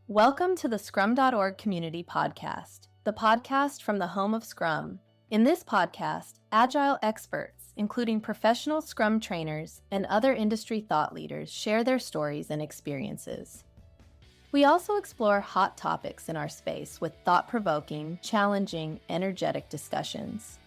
Welcome to the Scrum.org Community Podcast, the podcast from the home of Scrum. In this podcast, Agile experts, including professional Scrum trainers and other industry thought leaders, share their stories and experiences. We also explore hot topics in our space with thought-provoking, challenging, energetic discussions.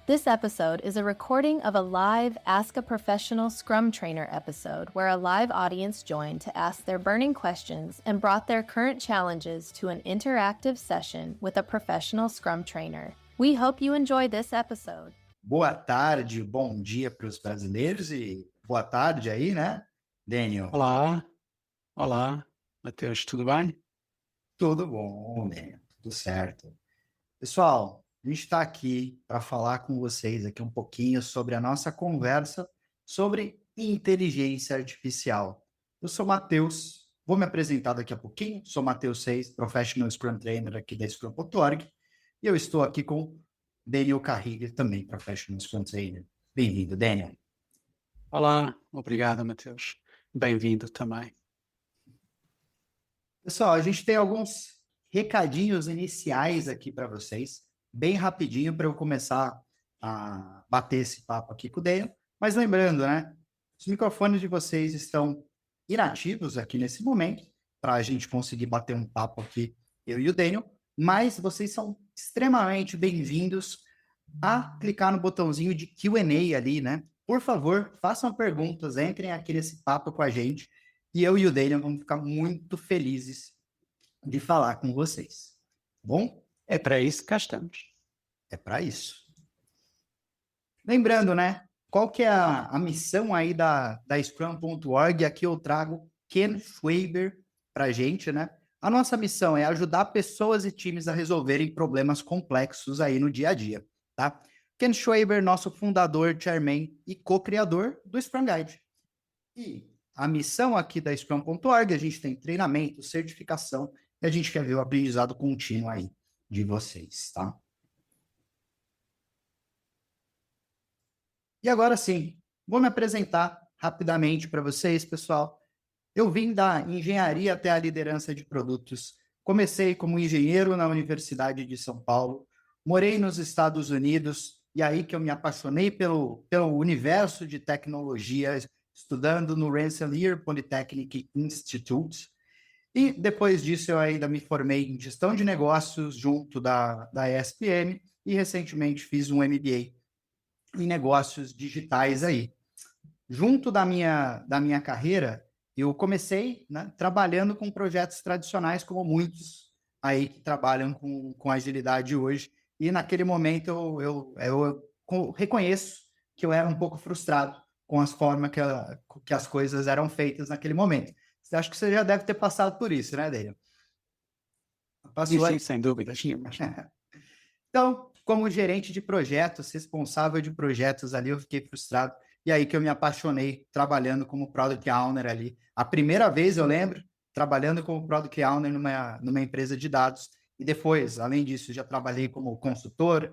This episode is a recording of a live Ask a Professional Scrum Trainer episode where a live audience joined to ask their burning questions and brought their current challenges to an interactive session with a professional Scrum trainer. We hope you enjoy this episode. Boa tarde, bom dia para os brasileiros e boa tarde aí, né, Daniel? Olá, Matheus, tudo bem? Tudo bom, Daniel, tudo certo. Pessoal, a gente está aqui para falar com vocês aqui um pouquinho sobre a nossa conversa sobre inteligência artificial. Eu sou Matheus, vou me apresentar daqui a pouquinho, sou Matheus Seis, Professional Scrum Trainer aqui da Scrum.org, e eu estou aqui com Daniel Carrilho, também Professional Scrum Trainer. Bem-vindo, Daniel. Olá, obrigado, Matheus. Bem-vindo também. Pessoal, a gente tem alguns recadinhos iniciais aqui para vocês, bem rapidinho para eu começar a bater esse papo aqui com o Daniel. Mas lembrando, né? Os microfones de vocês estão inativos aqui nesse momento, para a gente conseguir bater um papo aqui, eu e o Daniel, mas vocês são extremamente bem-vindos a clicar no botãozinho de Q&A ali, né? Por favor, façam perguntas, entrem aqui nesse papo com a gente, e eu e o Daniel vamos ficar muito felizes de falar com vocês. Bom? É para isso que cá estamos. É para isso. Lembrando, né? Qual que é a missão aí da Scrum.org? Aqui eu trago Ken Schwaber para a gente, né? A nossa missão é ajudar pessoas e times a resolverem problemas complexos aí no dia a dia, tá? Ken Schwaber, nosso fundador, chairman e co-criador do Scrum Guide. E a missão aqui da Scrum.org, a gente tem treinamento, certificação, e a gente quer ver o aprendizado contínuo aí de vocês, tá? E agora sim, vou me apresentar rapidamente para vocês, pessoal. Eu vim da engenharia até a liderança de produtos. Comecei como engenheiro na Universidade de São Paulo, morei nos Estados Unidos, e aí que eu me apaixonei pelo universo de tecnologia, estudando no Rensselaer Polytechnic Institute. E depois disso eu ainda me formei em gestão de negócios junto da ESPM e recentemente fiz um MBA em negócios digitais aí. Junto da minha carreira, eu comecei, né, trabalhando com projetos tradicionais, como muitos aí que trabalham com agilidade hoje. E naquele momento eu reconheço que eu era um pouco frustrado com as formas que as coisas eram feitas naquele momento. Acho que você já deve ter passado por isso, né, Daniel? Sim, sem dúvida. Então, como gerente de projetos, responsável de projetos ali, eu fiquei frustrado. E aí que eu me apaixonei trabalhando como Product Owner ali. A primeira vez, eu lembro, trabalhando como Product Owner numa empresa de dados. E depois, além disso, já trabalhei como consultor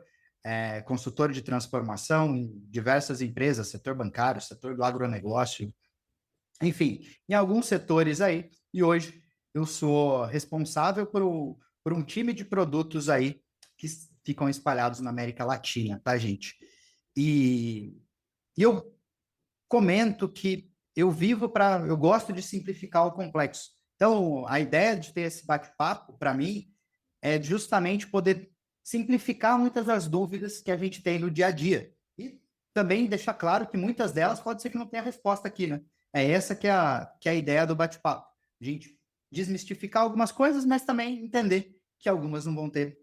de transformação em diversas empresas, setor bancário, setor do agronegócio, enfim, em alguns setores aí. E hoje eu sou responsável por um time de produtos aí que ficam espalhados na América Latina, tá, gente? E eu comento que eu gosto de simplificar o complexo. Então, a ideia de ter esse bate-papo, para mim, é justamente poder simplificar muitas das dúvidas que a gente tem no dia a dia. E também deixar claro que muitas delas pode ser que não tenha resposta aqui, né? É essa que é a ideia do bate-papo. A gente desmistificar algumas coisas, mas também entender que algumas não vão ter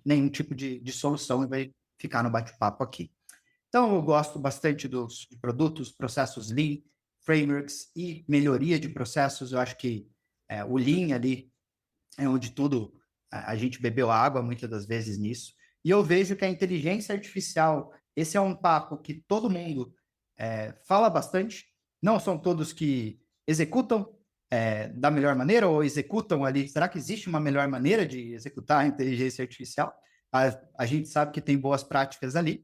nenhum tipo de solução e vai ficar no bate-papo aqui. Então, eu gosto bastante de produtos, processos Lean, frameworks e melhoria de processos. Eu acho que o Lean ali é onde tudo a gente bebeu água muitas das vezes nisso. E eu vejo que a inteligência artificial, esse é um papo que todo mundo fala bastante. Não são todos que executam da melhor maneira ou executam ali. Será que existe uma melhor maneira de executar a inteligência artificial? A gente sabe que tem boas práticas ali.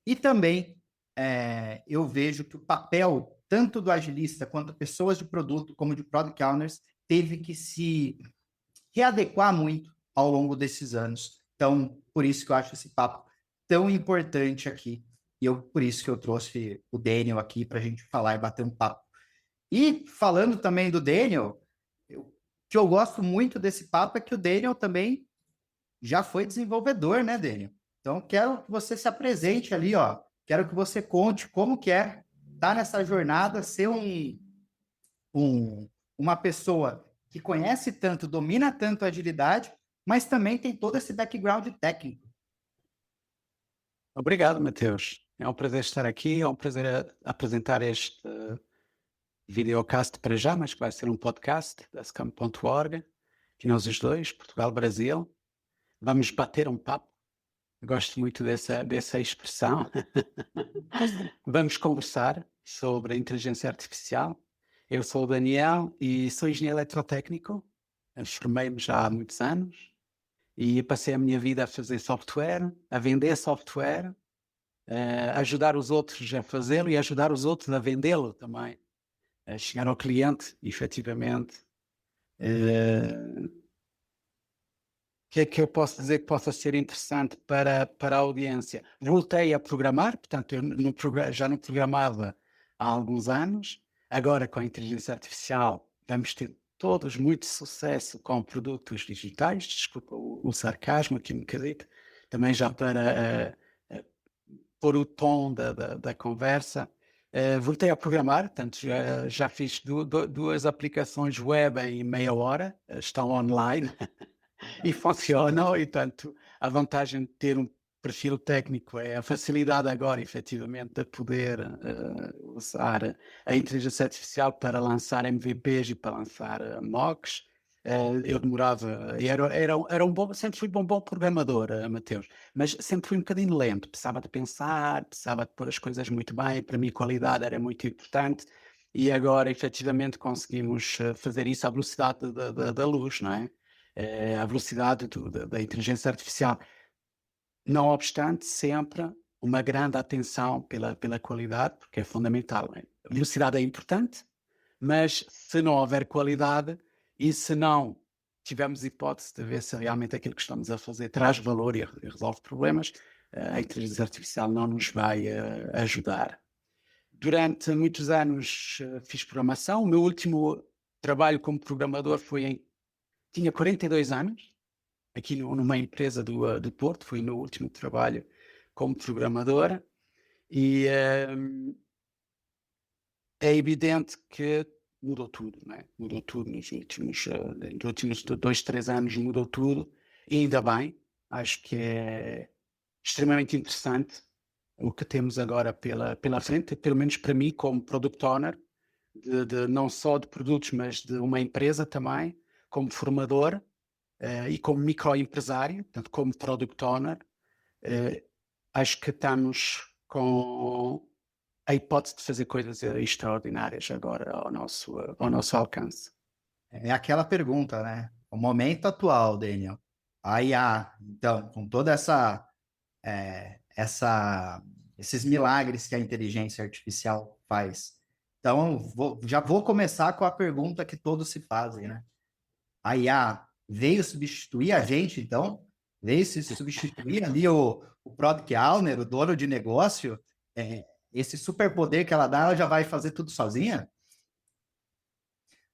E também eu vejo que o papel tanto do agilista quanto pessoas de produto, como de product owners, teve que se readequar muito ao longo desses anos. Então, por isso que eu acho esse papo tão importante aqui. E por isso que eu trouxe o Daniel aqui para a gente falar e bater um papo. E falando também do Daniel, o que eu gosto muito desse papo é que o Daniel também já foi desenvolvedor, né, Daniel? Então, quero que você se apresente ali, ó. Quero que você conte como que é estar nessa jornada, ser uma pessoa que conhece tanto, domina tanto a agilidade, mas também tem todo esse background técnico. Obrigado, Mateus. É um prazer estar aqui, é um prazer apresentar este videocast para já, mas que vai ser um podcast da Scrum.org, que nós os dois, Portugal, Brasil, vamos bater um papo. Gosto muito dessa expressão. Vamos conversar sobre a inteligência artificial. Eu sou o Daniel e sou engenheiro eletrotécnico. Formei-me já há muitos anos e passei a minha vida a fazer software, a vender software, a ajudar os outros a fazê-lo e ajudar os outros a vendê-lo também, a chegar ao cliente, efetivamente. O que é que eu posso dizer que possa ser interessante para a audiência? Voltei a programar, portanto, eu já não programava há alguns anos. Agora, com a inteligência artificial, vamos ter todos muito sucesso com produtos digitais. Desculpa o sarcasmo aqui um bocadinho. Também já para pôr o tom da conversa. Voltei a programar, portanto, já fiz duas aplicações web em meia hora, estão online. E funcionam, e tanto a vantagem de ter um perfil técnico é a facilidade agora, efetivamente, de poder usar a inteligência artificial para lançar MVPs e para lançar mocks. Eu demorava, era um bom, sempre fui um bom programador, Mateus, mas sempre fui um bocadinho lento, precisava de pensar, precisava de pôr as coisas muito bem, para mim qualidade era muito importante, e agora efetivamente conseguimos fazer isso à velocidade da luz, não é? A velocidade da inteligência artificial. Não obstante, sempre uma grande atenção pela qualidade, porque é fundamental. Não é? A velocidade é importante, mas se não houver qualidade e se não tivermos hipótese de ver se realmente aquilo que estamos a fazer traz valor e resolve problemas, a inteligência artificial não nos vai ajudar. Durante muitos anos fiz programação. O meu último trabalho como programador tinha 42 anos, aqui numa empresa do Porto, foi o meu último trabalho como programador, e é evidente que mudou tudo, não é? Mudou tudo nos últimos 2, 3 anos, mudou tudo, e ainda bem, acho que é extremamente interessante o que temos agora pela frente, pelo menos para mim como Product Owner, não só de produtos, mas de uma empresa também, como formador, e como microempresário, portanto, como Product Owner, acho que estamos com a hipótese de fazer coisas extraordinárias agora ao nosso alcance. É aquela pergunta, né? O momento atual, Daniel. A IA, então, com toda esses milagres que a inteligência artificial faz. Então, já vou começar com a pergunta que todos se fazem, né? A IA veio substituir a gente, então? Veio se substituir ali o Product Owner, o dono de negócio? Esse superpoder que ela dá, ela já vai fazer tudo sozinha?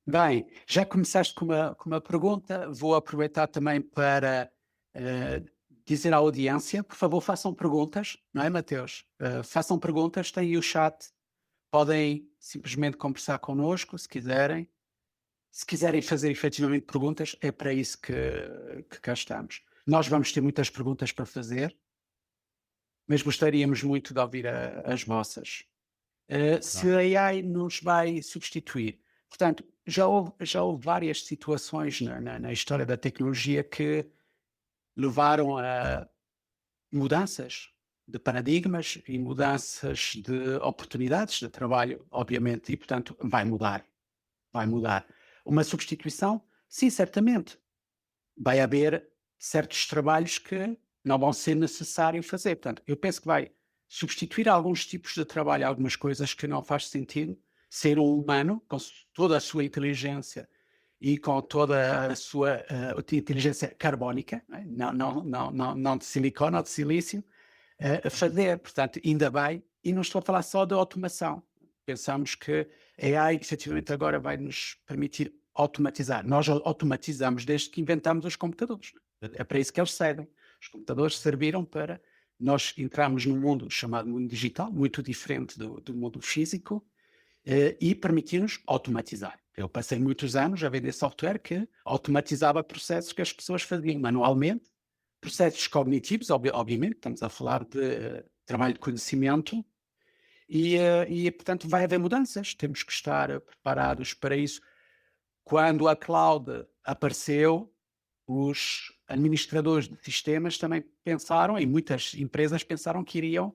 Bem, já começaste com uma pergunta, vou aproveitar também para dizer à audiência, por favor, façam perguntas, não é, Mateus? Façam perguntas, têm o chat, podem simplesmente conversar connosco, se quiserem. Se quiserem fazer efetivamente perguntas, é para isso que cá estamos. Nós vamos ter muitas perguntas para fazer, mas gostaríamos muito de ouvir as vossas. Se a AI nos vai substituir. Portanto, já houve várias situações na história da tecnologia que levaram a mudanças de paradigmas e mudanças de oportunidades de trabalho, obviamente, e, portanto, vai mudar. Uma substituição? Sim, certamente. Vai haver certos trabalhos que não vão ser necessário fazer. Portanto, eu penso que vai substituir alguns tipos de trabalho, algumas coisas que não faz sentido ser um humano, com toda a sua inteligência e com toda a sua inteligência carbónica, não de silicone ou de silício, a fazer. Portanto, ainda bem, e não estou a falar só de automação. Pensamos que a AI, efetivamente, agora vai nos permitir automatizar. Nós automatizamos desde que inventamos os computadores. É para isso que eles servem. Os computadores serviram para nós entrarmos num mundo chamado mundo digital, muito diferente do mundo físico, e permitir-nos automatizar. Eu passei muitos anos a vender software que automatizava processos que as pessoas faziam manualmente, processos cognitivos, obviamente, estamos a falar de trabalho de conhecimento, e, portanto, vai haver mudanças. Temos que estar preparados para isso. Quando a cloud apareceu, os administradores de sistemas também pensaram, e muitas empresas pensaram que iriam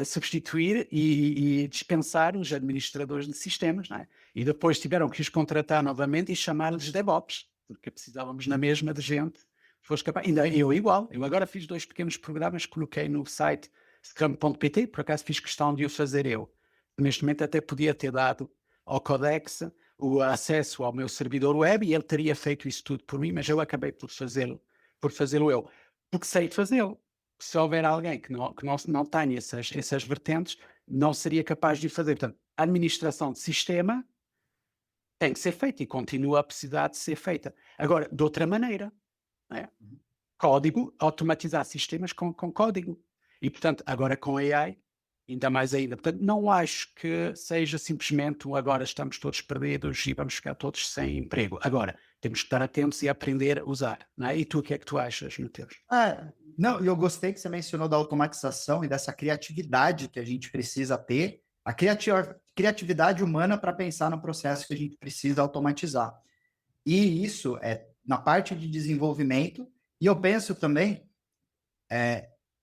substituir e dispensar os administradores de sistemas, não é? E depois tiveram que os contratar novamente e chamar-lhes DevOps, porque precisávamos na mesma de gente que fosse capaz. Ainda eu igual, eu agora fiz 2 pequenos programas, coloquei no site scrum.pt, por acaso fiz questão de o fazer eu. Neste momento até podia ter dado ao Codex o acesso ao meu servidor web e ele teria feito isso tudo por mim, mas eu acabei por fazê-lo eu, porque sei fazê-lo. Se houver alguém que não tenha essas vertentes, não seria capaz de o fazer. Portanto, a administração de sistema tem que ser feita e continua a precisar de ser feita. Agora, de outra maneira, não é? Código, automatizar sistemas com código. E, portanto, agora com AI, ainda mais ainda. Portanto, não acho que seja simplesmente agora estamos todos perdidos e vamos ficar todos sem emprego. Agora, temos que estar atentos e aprender a usar. Não é? E tu, o que é que tu achas, Mateus? Não, eu gostei que você mencionou da automatização e dessa criatividade que a gente precisa ter, a criatividade humana para pensar no processo que a gente precisa automatizar. E isso é na parte de desenvolvimento, e eu penso também,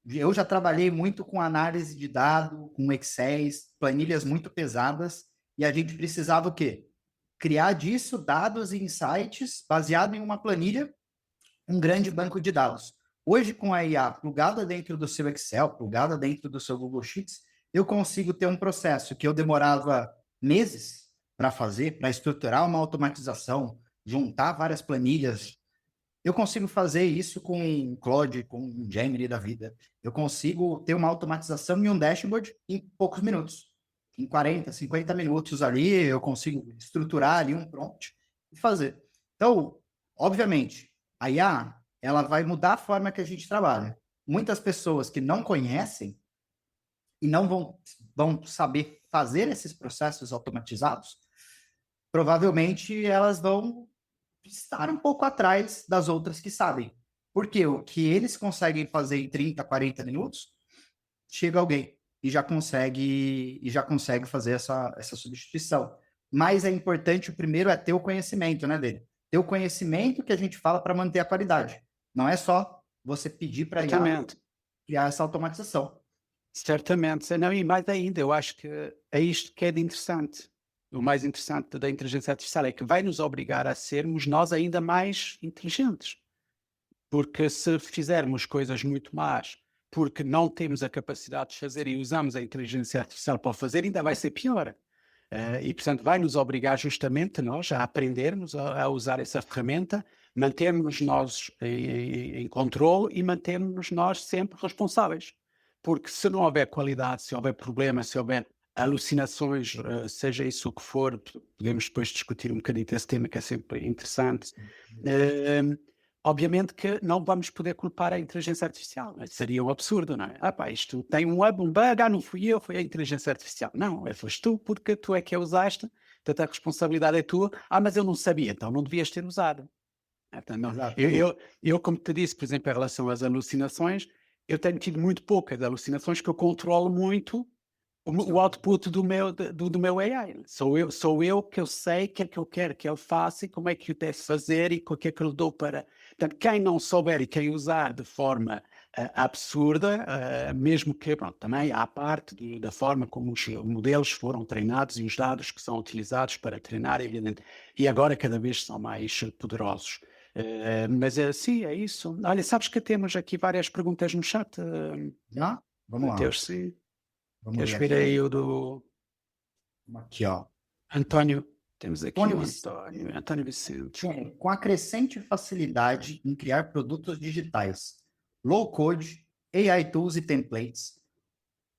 eu já trabalhei muito com análise de dados, com Excel, planilhas muito pesadas, e a gente precisava o quê? Criar disso dados e insights baseado em uma planilha, um grande banco de dados. Hoje, com a IA plugada dentro do seu Excel, plugada dentro do seu Google Sheets, eu consigo ter um processo que eu demorava meses para fazer, para estruturar uma automatização, juntar várias planilhas. Eu consigo fazer isso com um Claude, com um Gemini da vida. Eu consigo ter uma automatização em um dashboard em poucos minutos. Em 40, 50 minutos ali, eu consigo estruturar ali um prompt e fazer. Então, obviamente, a IA, ela vai mudar a forma que a gente trabalha. Muitas pessoas que não conhecem e não vão saber fazer esses processos automatizados, provavelmente elas vão estar um pouco atrás das outras que sabem. Porque o que eles conseguem fazer em 30, 40 minutos, chega alguém e já consegue fazer essa substituição. Mas é importante, o primeiro é ter o conhecimento, né, dele. Ter o conhecimento que a gente fala para manter a qualidade. Não é só você pedir para criar essa automatização. Certamente. Não, e mais ainda, eu acho que é isto que é de interessante. O mais interessante da inteligência artificial é que vai nos obrigar a sermos nós ainda mais inteligentes. Porque se fizermos coisas muito más, porque não temos a capacidade de fazer e usamos a inteligência artificial para o fazer, ainda vai ser pior. E, portanto, vai nos obrigar justamente nós a aprendermos a usar essa ferramenta, mantermos nós em controle e mantermos nós sempre responsáveis. Porque se não houver qualidade, se houver problemas, se houver alucinações, seja isso o que for, podemos depois discutir um bocadinho desse tema que é sempre interessante. Obviamente que não vamos poder culpar a inteligência artificial, mas seria um absurdo, não é? Isto tem um bug, não fui eu, foi a inteligência artificial. Não, foste tu, porque tu é que a usaste, portanto a responsabilidade é tua. Mas eu não sabia, então não devias ter usado. Então, eu, como te disse, por exemplo, em relação às alucinações, eu tenho tido muito poucas alucinações que eu controlo muito o output do meu AI. Sou eu que eu sei o que é que eu quero que ele faça e como é que o deve fazer e o que é que eu lhe dou para... Portanto, quem não souber e quem usar de forma absurda, mesmo que, pronto, também há parte da forma como os modelos foram treinados e os dados que são utilizados para treinar, evidente, e agora cada vez são mais poderosos. Mas sim, é isso. Olha, sabes que temos aqui várias perguntas no chat. Já? Vamos Mateus, lá. sim. Queres ver aí o do... Aqui, ó. António Temos aqui Antônio o Vicente. António Vicente. Com a crescente facilidade em criar produtos digitais, low code, AI tools e templates,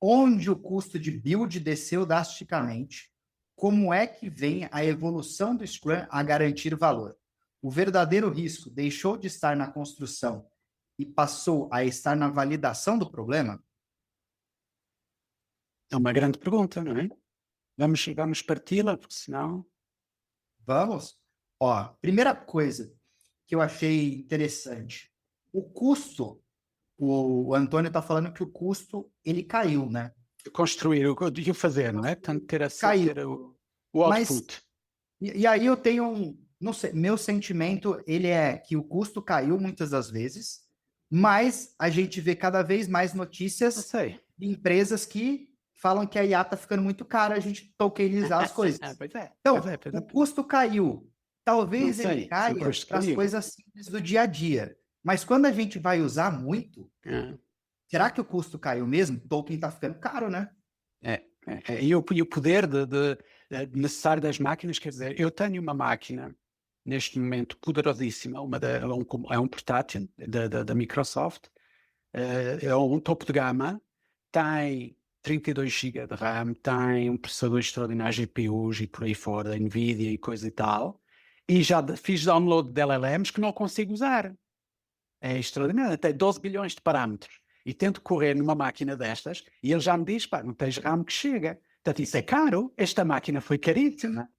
onde o custo de build desceu drasticamente, como é que vem a evolução do Scrum a garantir valor? O verdadeiro risco deixou de estar na construção e passou a estar na validação do problema? É uma grande pergunta, não é? Vamos parti-la, porque senão... Vamos? Ó, primeira coisa que eu achei interessante. O custo, o Antônio está falando que o custo, ele caiu, né? Construir, e o fazer, não é? Portanto, Caiu. ter o Mas, output. e aí eu tenho não sei, meu sentimento, ele é que o custo caiu muitas das vezes, mas a gente vê cada vez mais Não notícias sei. de empresas que falam que a IA está ficando muito cara a gente tokenizar as coisas. Pois é. Então, Pois é. o custo caiu. Não Talvez ele sei se o caia custo para as caiu. coisas simples do dia a dia. Mas quando a gente vai usar muito, será que o custo caiu mesmo? Token está ficando caro, né? E o poder necessário das máquinas, quer dizer, eu tenho uma máquina neste momento poderosíssima, é um portátil da Microsoft, é um topo de gama, tem 32 GB de RAM, tem um processador extraordinário, GPUs e por aí fora, NVIDIA e coisa e tal, e já fiz download de LLMs que não consigo usar. É extraordinário, tem 12 bilhões de parâmetros. E tento correr numa máquina destas e ele já me diz, pá, não tens RAM que chega. Portanto, isso é caro, esta máquina foi caríssima,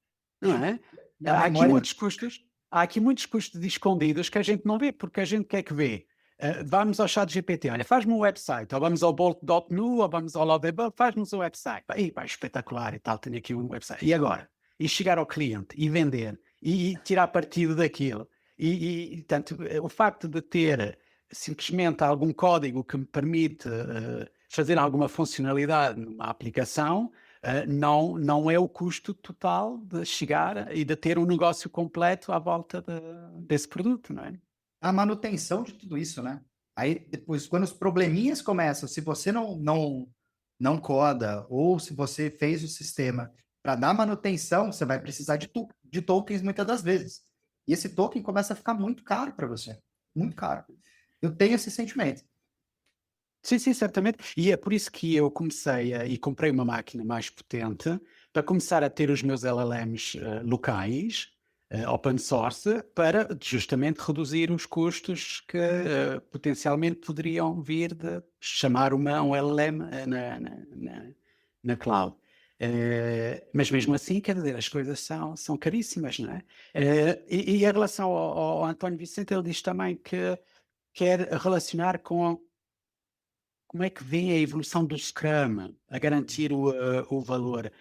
não é? E a Há aqui memória... muitos custos escondidos que a gente não vê, porque a gente quer que vê. Vamos ao chat GPT, olha, faz-me um website, ou vamos ao Bolt.nu, ou vamos ao Loadable, faz-nos um website. Aí, pá, espetacular e tal, tenho aqui um website. E agora? E chegar ao cliente, e vender, e tirar partido daquilo. Portanto, o facto de ter simplesmente algum código que me permite fazer alguma funcionalidade numa aplicação, não é o custo total de chegar e de ter um negócio completo à volta desse produto, não é? A manutenção de tudo isso, né? Aí depois, quando os probleminhas começam, se você não coda, ou se você fez o sistema para dar manutenção, você vai precisar de tokens muitas das vezes. E esse token começa a ficar muito caro para você. Muito caro. Eu tenho esse sentimento. Sim, certamente. E é por isso que eu comecei e comprei uma máquina mais potente para começar a ter os meus LLMs locais, open source, para justamente reduzir os custos que potencialmente poderiam vir de chamar um LLM na cloud. Mas mesmo assim, quer dizer, as coisas são caríssimas, não é? E em relação ao António Vicente, ele diz também que quer relacionar com como é que vê a evolução do Scrum a garantir o valor.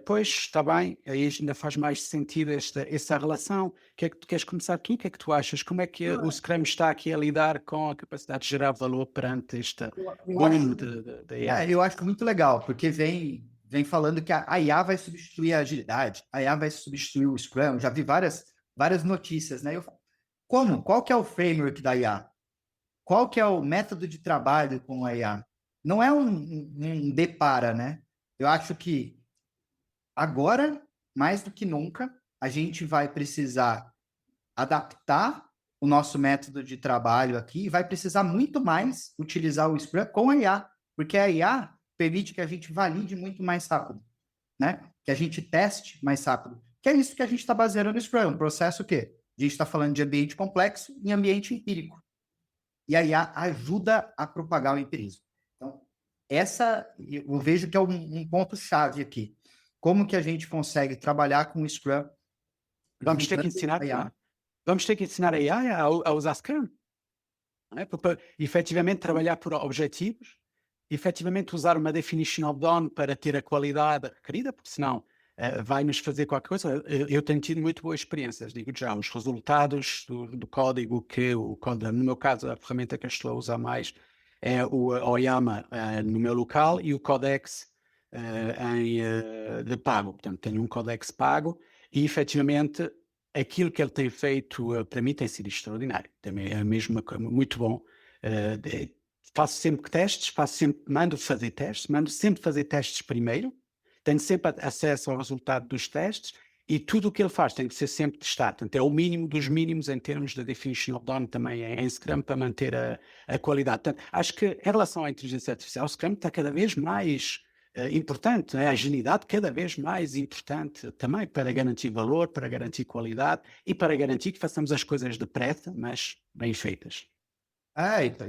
Pois, está bem, aí ainda faz mais sentido essa relação. O que é que tu queres começar tu? O que é que tu achas? Como é que o Scrum está aqui a lidar com a capacidade de gerar valor perante esta boom da IA? Eu acho muito legal, porque vem falando que a IA vai substituir a agilidade, a IA vai substituir o Scrum. Já vi várias notícias, né? Como? Qual que é o framework da IA? Qual que é o método de trabalho com a IA? Não é um depara, né? Eu acho que agora, mais do que nunca, a gente vai precisar adaptar o nosso método de trabalho aqui e vai precisar muito mais utilizar o Scrum com a IA, porque a IA permite que a gente valide muito mais rápido, né? Que a gente teste mais rápido. Que é isso que a gente está baseando no Scrum, um processo o quê? A gente está falando de ambiente complexo em ambiente empírico. E a IA ajuda a propagar o empirismo. Então, eu vejo que é um ponto-chave aqui. Como que a gente consegue trabalhar com o Scrum? Vamos ter que ensinar a IA. Vamos ter que ensinar a IA a usar Scrum. Não é? Para efetivamente trabalhar por objetivos, efetivamente usar uma definition of done para ter a qualidade requerida, porque senão vai nos fazer qualquer coisa. Eu tenho tido muito boas experiências, digo já, os resultados do código no meu caso, a ferramenta que eu estou a usar mais é o Oyama no meu local e o Codex de pago. Portanto, tenho um Codex pago e, efetivamente, aquilo que ele tem feito para mim tem sido extraordinário. Também é mesmo muito bom. Faço sempre testes, mando sempre fazer testes primeiro, tenho sempre acesso ao resultado dos testes e tudo o que ele faz tem que ser sempre testado. Portanto, é o mínimo dos mínimos em termos da definition of done também em Scrum para manter a qualidade. Portanto, acho que em relação à inteligência artificial, o Scrum está cada vez mais importante, a agilidade cada vez mais importante também para garantir valor, para garantir qualidade e para garantir que façamos as coisas depressa, mas bem feitas.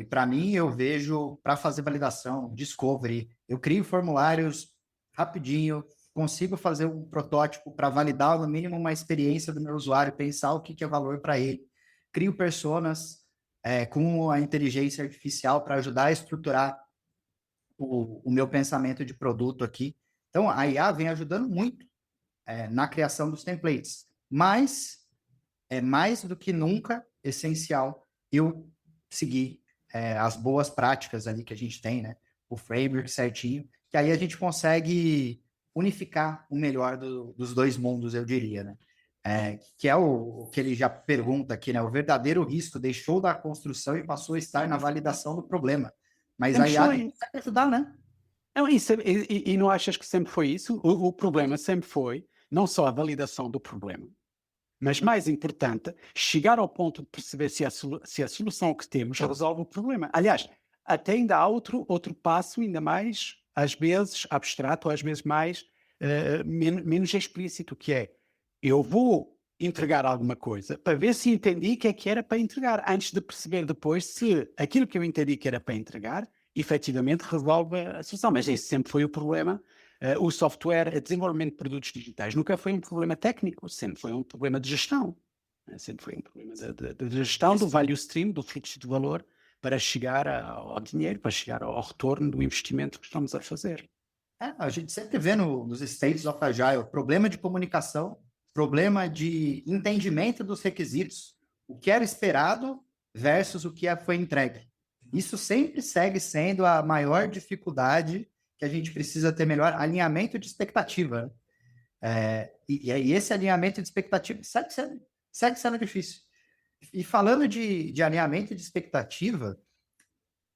E para mim, eu vejo, para fazer validação, discovery, eu crio formulários rapidinho, consigo fazer um protótipo para validar no mínimo uma experiência do meu usuário, pensar o que é valor para ele. Crio personas com a inteligência artificial para ajudar a estruturar o meu pensamento de produto aqui. Então, a IA vem ajudando muito na criação dos templates, mas é mais do que nunca essencial eu seguir as boas práticas ali que a gente tem, né? O framework certinho, que aí a gente consegue unificar o melhor dos dois mundos, eu diria, né? Que é o que ele já pergunta aqui, né? O verdadeiro risco deixou da construção e passou a estar na validação do problema. Mas a IA consegue ajudar, né? Não, e não achas que sempre foi isso? O problema sempre foi não só a validação do problema, mas mais importante, chegar ao ponto de perceber se a solução que temos resolve o problema. Aliás, até ainda há outro passo ainda mais, às vezes, abstrato, ou às vezes mais, menos explícito, que é, eu vou entregar alguma coisa para ver se entendi que é que era para entregar, antes de perceber depois se aquilo que eu entendi que era para entregar, efetivamente resolve a solução. Mas esse sempre foi o problema. O software, o desenvolvimento de produtos digitais nunca foi um problema técnico, sempre foi um problema de gestão. Sempre foi um problema de gestão do value stream, do fluxo de valor, para chegar ao dinheiro, para chegar ao retorno do investimento que estamos a fazer. A gente sempre vê nos States of Agile problema de comunicação, problema de entendimento dos requisitos, o que era esperado versus o que foi entregue. Isso sempre segue sendo a maior dificuldade que a gente precisa ter melhor alinhamento de expectativa. E esse alinhamento de expectativa segue sendo difícil. E falando de alinhamento de expectativa,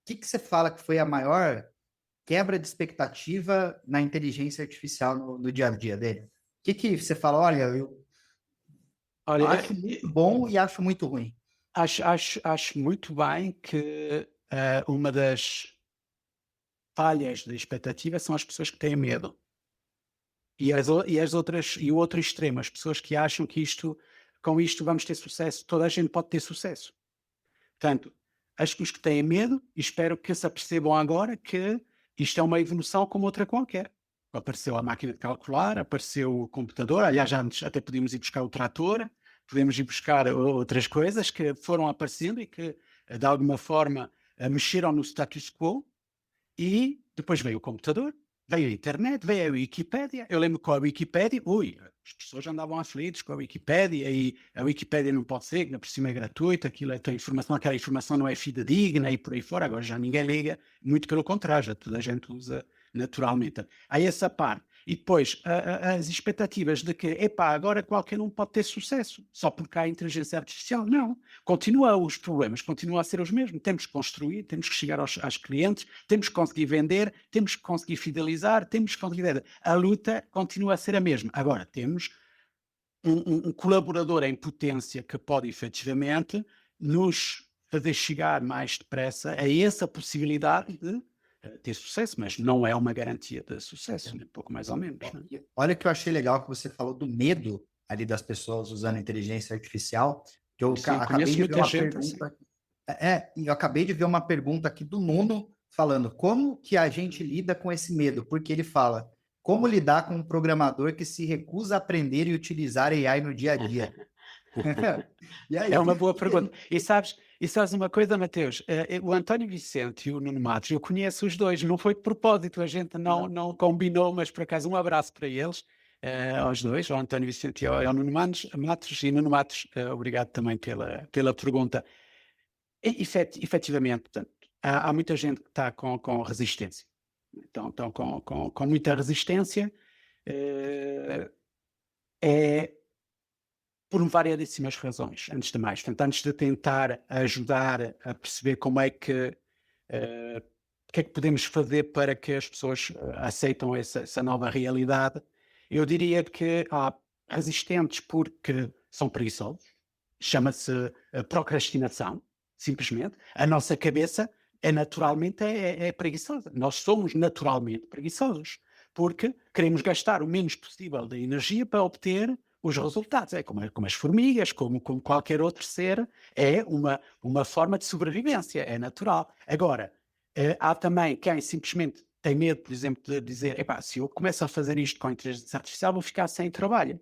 o que você fala que foi a maior quebra de expectativa na inteligência artificial no dia a dia dele? O que você fala? Olha, eu acho muito bom e acho muito ruim. Acho muito bem que uma das falhas da expectativa são as pessoas que têm medo. E o outro extremo, as pessoas que acham que com isto vamos ter sucesso. Toda a gente pode ter sucesso. Portanto, as pessoas que têm medo, espero que se apercebam agora que isto é uma evolução como outra qualquer. Apareceu a máquina de calcular, apareceu o computador, aliás, antes até podíamos ir buscar o trator, podemos ir buscar outras coisas que foram aparecendo e que, de alguma forma, mexeram no status quo, e depois veio o computador, veio a internet, veio a Wikipédia. Eu lembro que com a Wikipédia, as pessoas andavam aflitas com a Wikipédia, e a Wikipédia não pode ser, que por cima é gratuita, aquilo é informação, aquela informação não é fidedigna e por aí fora. Agora já ninguém liga, muito pelo contrário, já toda a gente usa naturalmente. Há essa parte. E depois as expectativas de que, agora qualquer um pode ter sucesso, só porque há inteligência artificial. Não. Os problemas continuam a ser os mesmos. Temos que construir, temos que chegar aos clientes, temos que conseguir vender, temos que conseguir fidelizar, temos que conseguir... A luta continua a ser a mesma. Agora, temos um colaborador em potência que pode efetivamente nos fazer chegar mais depressa a essa possibilidade de ter sucesso, mas não é uma garantia de sucesso, né? Pouco mais ou menos. Né? Olha que eu achei legal que você falou do medo ali das pessoas usando inteligência artificial, que eu acabei de ver uma pergunta. Eu acabei de ver uma pergunta aqui do Nuno falando como que a gente lida com esse medo, porque ele fala como lidar com um programador que se recusa a aprender e utilizar AI no dia a dia. É uma boa pergunta. E sabes uma coisa, Mateus? O António Vicente e o Nuno Matos, eu conheço os dois, não foi de propósito, a gente não combinou, mas por acaso um abraço para eles, aos dois, ao António Vicente e ao Nuno Matos. E Nuno Matos, obrigado também pela pergunta. Efetivamente, portanto, há muita gente que está com resistência. Então, estão com muita resistência. Por variedíssimas razões, antes de mais. Portanto, antes de tentar ajudar a perceber como é que o que é que podemos fazer para que as pessoas aceitam essa nova realidade, eu diria que resistentes porque são preguiçosos. Chama-se procrastinação, simplesmente. A nossa cabeça naturalmente preguiçosa. Nós somos naturalmente preguiçosos, porque queremos gastar o menos possível de energia para obter os resultados. É como as formigas, como qualquer outro ser, é uma forma de sobrevivência, é natural. Agora, há também quem simplesmente tem medo, por exemplo, de dizer, epá, se eu começo a fazer isto com a inteligência artificial, vou ficar sem trabalho.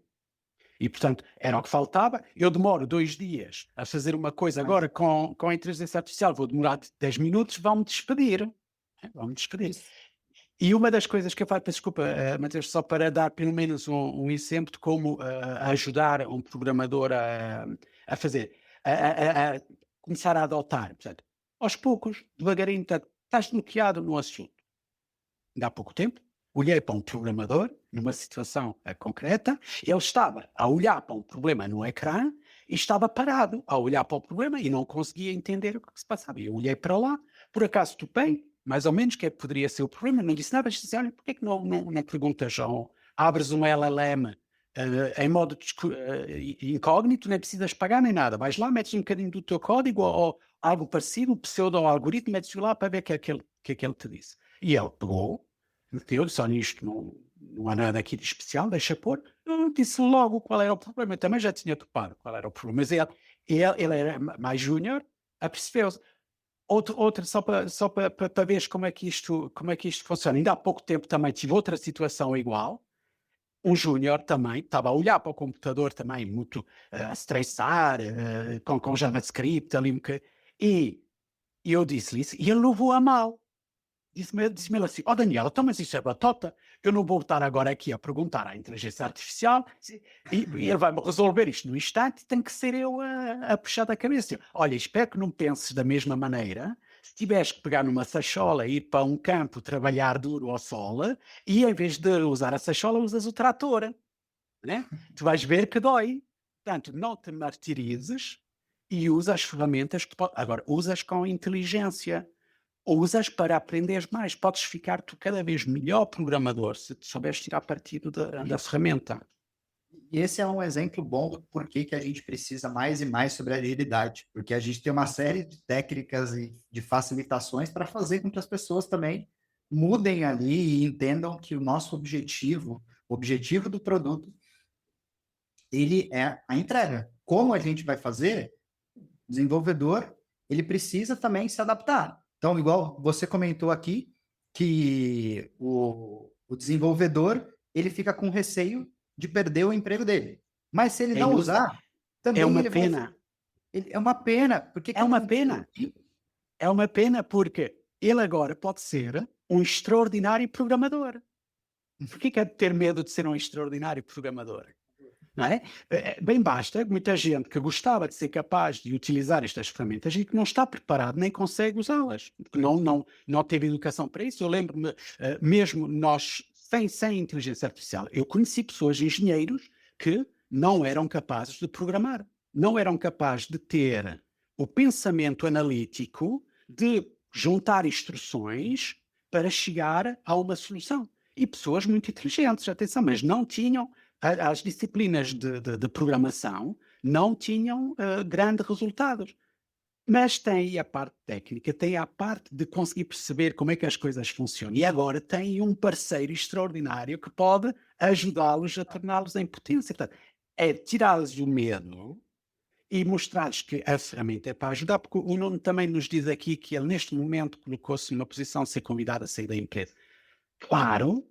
E, portanto, era o que faltava. Eu demoro 2 dias a fazer uma coisa agora com a inteligência artificial, vou demorar 10 minutos, vão-me despedir. Vão-me despedir. E uma das coisas que eu faço, peço desculpa, Mateus, só para dar pelo menos um exemplo de como ajudar um programador a fazer, a começar a adotar. Portanto, aos poucos, devagarinho, portanto, estás bloqueado no assunto. Ainda há pouco tempo, olhei para um programador, numa situação concreta, ele estava a olhar para um problema no ecrã e estava parado a olhar para o problema e não conseguia entender o que se passava. Eu olhei para lá, por acaso topei, mais ou menos, que poderia ser o problema, não disse nada, disse, olha, porquê que não perguntas, ou abres um LLM em modo incógnito, nem precisas pagar nem nada, vais lá, metes um bocadinho do teu código ou algo parecido, um pseudo-algoritmo, metes-o lá para ver o que é que ele te disse. E ele pegou, meteu, disse, olha, isto não há nada aqui de especial, deixa pôr. Eu disse logo qual era o problema, eu também já tinha topado qual era o problema, mas ele era mais júnior, apercebeu-se. Outra só para ver como é que isto funciona. Ainda há pouco tempo também tive outra situação igual. Um júnior também estava a olhar para o computador também muito a estressar, com JavaScript ali um bocadinho. E eu disse-lhe isso e ele levou a mal. Disse-me ele assim, Daniela, então mas isso é batota, eu não vou estar agora aqui a perguntar à inteligência artificial e ele vai-me resolver isto no instante e tem que ser eu a puxar da cabeça. Olha, espero que não penses da mesma maneira, se tiveres que pegar numa sachola e ir para um campo trabalhar duro ao sol e em vez de usar a sachola usas o trator, né? Tu vais ver que dói. Portanto, não te martirizes e usa as ferramentas que agora, usas com inteligência. Usas para aprenderes mais. Podes ficar tu cada vez melhor programador se souberes tirar partido da ferramenta. E esse é um exemplo bom do porquê que a gente precisa mais e mais sobre agilidade, porque a gente tem uma série de técnicas e de facilitações para fazer com que as pessoas também mudem ali e entendam que o nosso objetivo, o objetivo do produto, ele é a entrega. Como a gente vai fazer? O desenvolvedor, ele precisa também se adaptar. Então, igual você comentou aqui, que o desenvolvedor, ele fica com receio de perder o emprego dele. Mas se ele não usar, também é uma ele pena. É uma pena. Porque é uma pena. É uma pena porque ele agora pode ser um extraordinário programador. Por que é de ter medo de ser um extraordinário programador? Não é? Bem basta, muita gente que gostava de ser capaz de utilizar estas ferramentas e que não está preparado nem consegue usá-las, porque não teve educação para isso. Eu lembro-me, mesmo nós, sem inteligência artificial, eu conheci pessoas, engenheiros, que não eram capazes de programar, não eram capazes de ter o pensamento analítico de juntar instruções para chegar a uma solução. E pessoas muito inteligentes, atenção, mas não tinham as disciplinas de programação não tinham grandes resultados. Mas tem a parte técnica, tem a parte de conseguir perceber como é que as coisas funcionam. E agora tem um parceiro extraordinário que pode ajudá-los a torná-los em potência. Portanto, é tirá-los o medo e mostrar-lhes que a ferramenta é para ajudar, porque o Nuno também nos diz aqui que ele neste momento colocou-se numa posição de ser convidado a sair da empresa. Claro.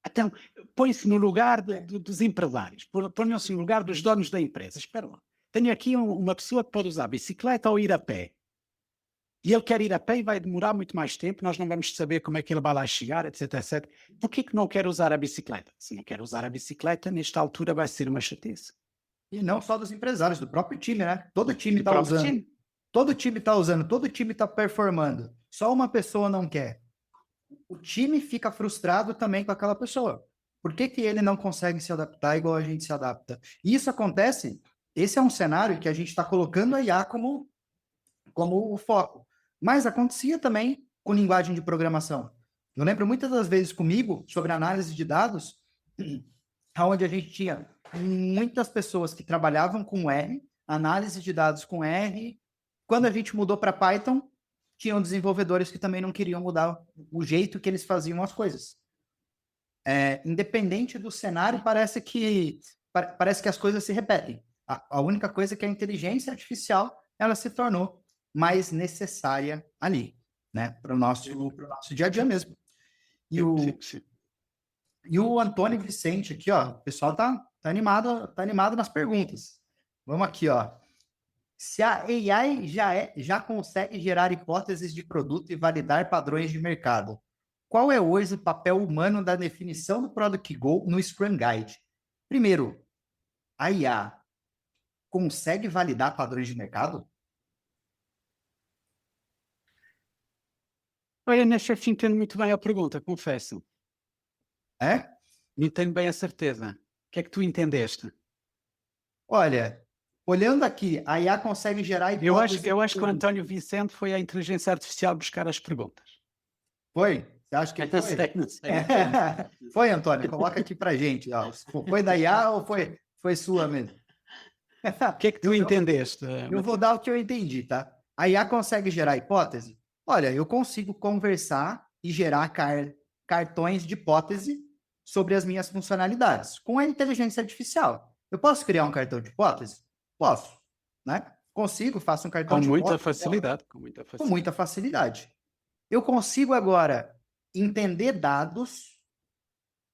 Então, põe-se no lugar dos empresários, põe-se no lugar dos donos da empresa. Espera lá, tenho aqui uma pessoa que pode usar bicicleta ou ir a pé. E ele quer ir a pé e vai demorar muito mais tempo, nós não vamos saber como é que ele vai lá chegar, etc, etc. Por que não quer usar a bicicleta? Se não quer usar a bicicleta, nesta altura vai ser uma chatice. E não só dos empresários, do próprio time, né? Todo time está usando. Todo time está usando, todo time está performando. Só uma pessoa não quer. O time fica frustrado também com aquela pessoa. Por que ele não consegue se adaptar igual a gente se adapta? E isso acontece, esse é um cenário que a gente está colocando a IA como o foco. Mas acontecia também com linguagem de programação. Eu lembro muitas das vezes comigo, sobre análise de dados, onde a gente tinha muitas pessoas que trabalhavam com R, análise de dados com R. Quando a gente mudou para Python, tinham desenvolvedores que também não queriam mudar o jeito que eles faziam as coisas. Independente do cenário, parece que as coisas se repetem. A única coisa é que a inteligência artificial ela se tornou mais necessária ali, né, para o nosso dia a dia mesmo. E o Antônio Vicente aqui, ó, o pessoal tá animado nas perguntas. Vamos aqui, ó. Se a AI já consegue gerar hipóteses de produto e validar padrões de mercado, qual é hoje o papel humano da definição do Product Goal no Scrum Guide? Primeiro, a IA consegue validar padrões de mercado? Olha, não entendo muito bem a pergunta, confesso. Não tenho bem a certeza. O que é que tu entendeste? Olha, olhando aqui, a IA consegue gerar hipóteses... Eu acho que o António Vicente foi a inteligência artificial buscar as perguntas. Foi? Você acha que Não foi? sei, não sei. Foi, Antônio? Coloca aqui pra gente. Ó. Foi da IA ou foi sua mesmo? O que é que tu entendeste? Eu vou dar o que eu entendi, tá? A IA consegue gerar hipótese? Olha, eu consigo conversar e gerar cartões de hipótese sobre as minhas funcionalidades com a inteligência artificial. Eu posso criar um cartão de hipótese? Posso, né? Consigo, faço um cartão Com de muita hipótese. facilidade. Com muita facilidade. Eu consigo agora entender dados,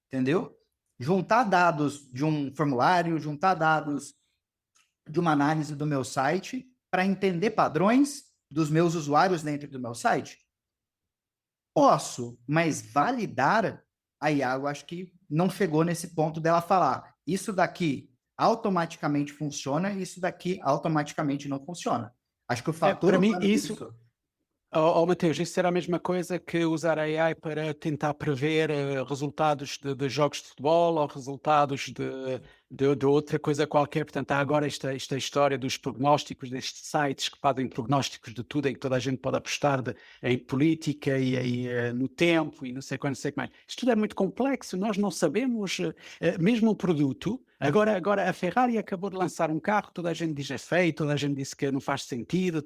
entendeu? Juntar dados de um formulário, juntar dados de uma análise do meu site para entender padrões dos meus usuários dentro do meu site? Posso, mas validar a IA, eu acho que não chegou nesse ponto dela falar isso daqui automaticamente funciona e isso daqui automaticamente não funciona. Acho que o fator... para mim, isso... Mateus, isso era a mesma coisa que usar a AI para tentar prever resultados de jogos de futebol ou resultados de outra coisa qualquer. Portanto, há agora esta história dos prognósticos, destes sites que fazem prognósticos de tudo, em que toda a gente pode apostar em política e no tempo e não sei quando, não sei o que mais. Isto tudo é muito complexo, nós não sabemos, mesmo o produto. Agora a Ferrari acabou de lançar um carro, toda a gente diz é feio, toda a gente disse que não faz sentido,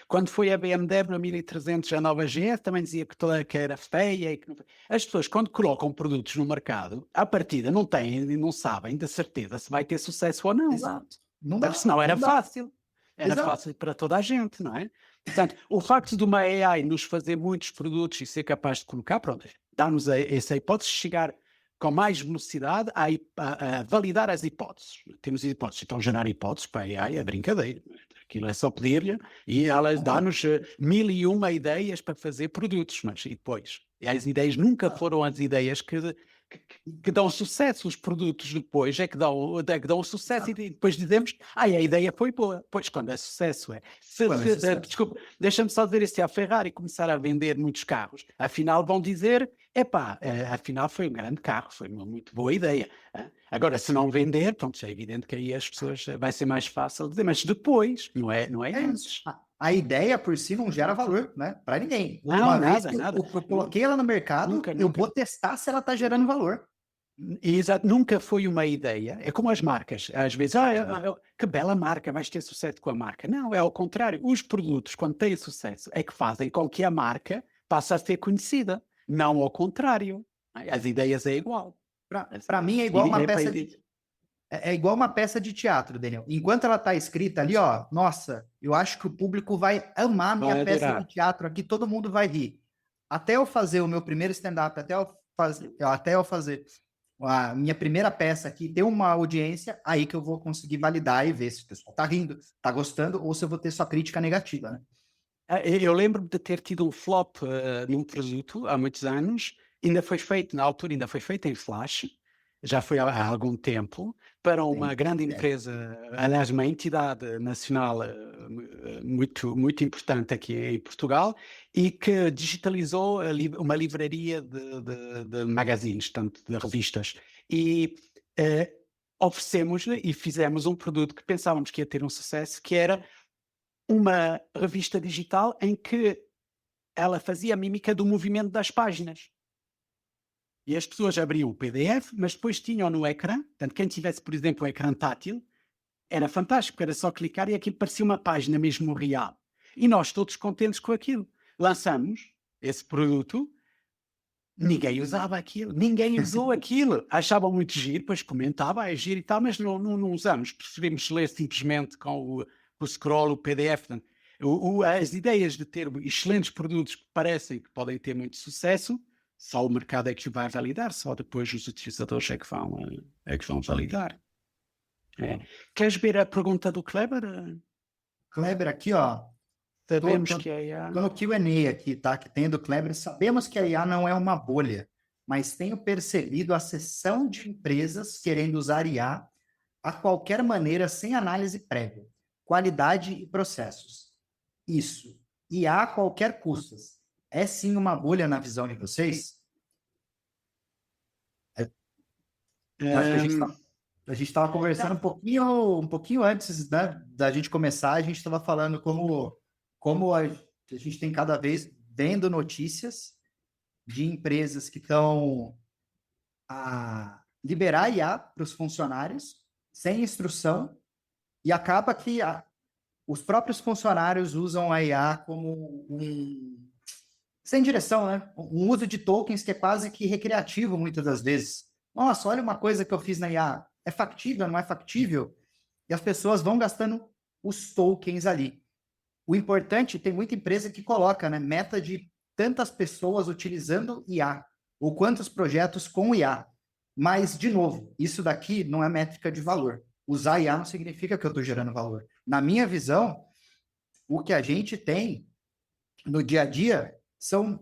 quando foi a BMW a 1300, a nova GS, também dizia que era feia. E que não... As pessoas, quando colocam produtos no mercado, à partida não têm e não sabem da certeza se vai ter sucesso ou não. Exato. Não dá, senão era não dá. fácil. Era Exato. fácil para toda a gente, não é? Portanto, o facto de uma AI nos fazer muitos produtos e ser capaz de colocar, pronto, dá-nos essa hipótese de chegar com mais velocidade a validar as hipóteses. Temos hipóteses, então gerar hipóteses para a AI é brincadeira. Aquilo é só pedir-lhe e ela dá-nos 1001 ideias para fazer produtos, mas e depois? E as ideias nunca foram as ideias que dão sucesso. Os produtos depois é que dão sucesso e depois dizemos, a ideia foi boa. Pois, quando é sucesso, desculpa, deixa-me só dizer isso, se a Ferrari começar a vender muitos carros, afinal vão dizer, afinal foi um grande carro, foi uma muito boa ideia. Agora, se não vender, pronto, é evidente que aí as pessoas vai ser mais fácil dizer, mas depois, não é antes. A ideia por si não gera valor, né? Para ninguém. Não, nada. Eu coloquei ela no mercado, eu vou testar se ela está gerando valor. Exato, nunca foi uma ideia. É como as marcas. Às vezes, que bela marca, vais ter sucesso com a marca. Não, é ao contrário. Os produtos, quando têm sucesso, é que fazem com que a marca passe a ser conhecida. Não ao contrário. As ideias é igual. Para mim é igual uma peça é igual uma peça de teatro, Daniel. Enquanto ela está escrita ali, ó, nossa, eu acho que o público vai amar minha peça de teatro aqui, todo mundo vai rir. Até eu fazer o meu primeiro stand-up, até eu fazer a minha primeira peça aqui, ter uma audiência, aí que eu vou conseguir validar e ver se o pessoal tá rindo, tá gostando, ou se eu vou ter só crítica negativa, né? Eu lembro-me de ter tido um flop num produto há muitos anos, na altura ainda foi feito em Flash, já foi há algum tempo, para uma grande empresa, aliás, uma entidade nacional muito, muito importante aqui em Portugal, e que digitalizou uma livraria de magazines, tanto de revistas. E oferecemos-lhe e fizemos um produto que pensávamos que ia ter um sucesso, que era uma revista digital em que ela fazia a mímica do movimento das páginas. E as pessoas abriam o PDF, mas depois tinham no ecrã, portanto, quem tivesse, por exemplo, um ecrã tátil, era fantástico, porque era só clicar e aquilo parecia uma página mesmo real. E nós todos contentes com aquilo. Lançamos esse produto, ninguém usava aquilo, ninguém usou aquilo. Achavam muito giro, depois comentava, é giro e tal, mas não usamos. Preferimos ler simplesmente com o scroll, o PDF. Portanto, as ideias de ter excelentes produtos que parecem que podem ter muito sucesso, só o mercado é que o vai validar, só depois os utilizadores é que vão validar. Queres ver a pergunta do Kleber? Kleber, aqui, ó. Sabemos que a IA... Tô no Q&A aqui, tá? Que tem do Kleber. Sabemos que a IA não é uma bolha, mas tenho percebido a seção de empresas querendo usar IA a qualquer maneira, sem análise prévia, qualidade e processos. Isso. IA a qualquer custo. É sim uma bolha na visão de vocês? Eu acho que a gente estava conversando um pouquinho antes, né, da gente começar, a gente estava falando como a gente tem cada vez vendo notícias de empresas que estão a liberar IA para os funcionários sem instrução e acaba que os próprios funcionários usam a IA como sem direção, né? Um uso de tokens que é quase que recreativo muitas das vezes. Nossa, olha uma coisa que eu fiz na IA. É factível, não é factível? E as pessoas vão gastando os tokens ali. O importante, tem muita empresa que coloca, né, meta de tantas pessoas utilizando IA, ou quantos projetos com IA. Mas, de novo, isso daqui não é métrica de valor. Usar IA não significa que eu estou gerando valor. Na minha visão, o que a gente tem no dia a dia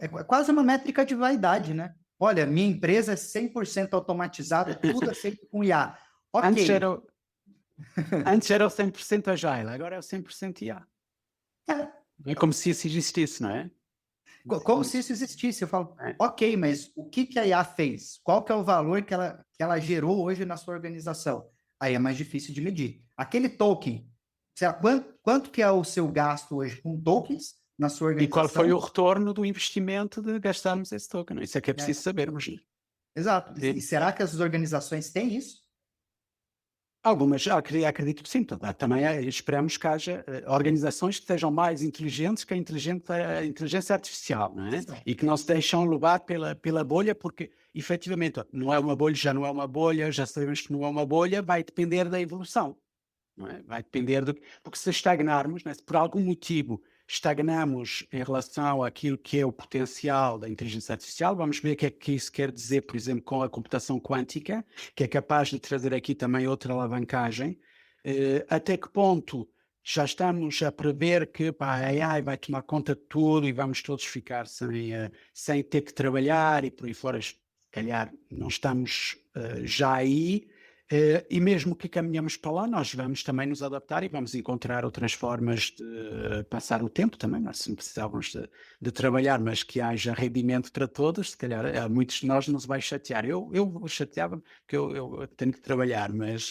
é quase uma métrica de vaidade, né? Olha, minha empresa é 100% automatizada, tudo é feito com IA. Ok. Antes era o 100% Agile, agora é o 100% IA. É como se isso existisse, não é? Como se isso existisse. Eu falo, ok, mas o que a IA fez? Qual que é o valor que ela gerou hoje na sua organização? Aí é mais difícil de medir. Aquele token, quanto que é o seu gasto hoje com tokens na sua organização? E qual foi o retorno do investimento de gastarmos esse token? Isso é que é preciso sabermos. Exato. E será que as organizações têm isso? Algumas, acredito que sim. Também esperamos que haja organizações que sejam mais inteligentes que a inteligência artificial, não é? E que não se deixam levar pela bolha, porque, efetivamente, não é uma bolha, já não é uma bolha, já sabemos que não é uma bolha, vai depender da evolução, não é? Vai depender porque se estagnarmos, não é? Se por algum motivo estagnamos em relação àquilo que é o potencial da inteligência artificial, vamos ver o que é que isso quer dizer, por exemplo, com a computação quântica, que é capaz de trazer aqui também outra alavancagem. Até que ponto já estamos a prever que a AI vai tomar conta de tudo e vamos todos ficar sem ter que trabalhar e por aí fora, se calhar não estamos já aí. E mesmo que caminhamos para lá, nós vamos também nos adaptar e vamos encontrar outras formas de passar o tempo também. Nós não precisávamos de trabalhar, mas que haja rendimento para todos. Se calhar muitos de nós nos vai chatear. Eu chateava-me porque eu tenho que trabalhar, mas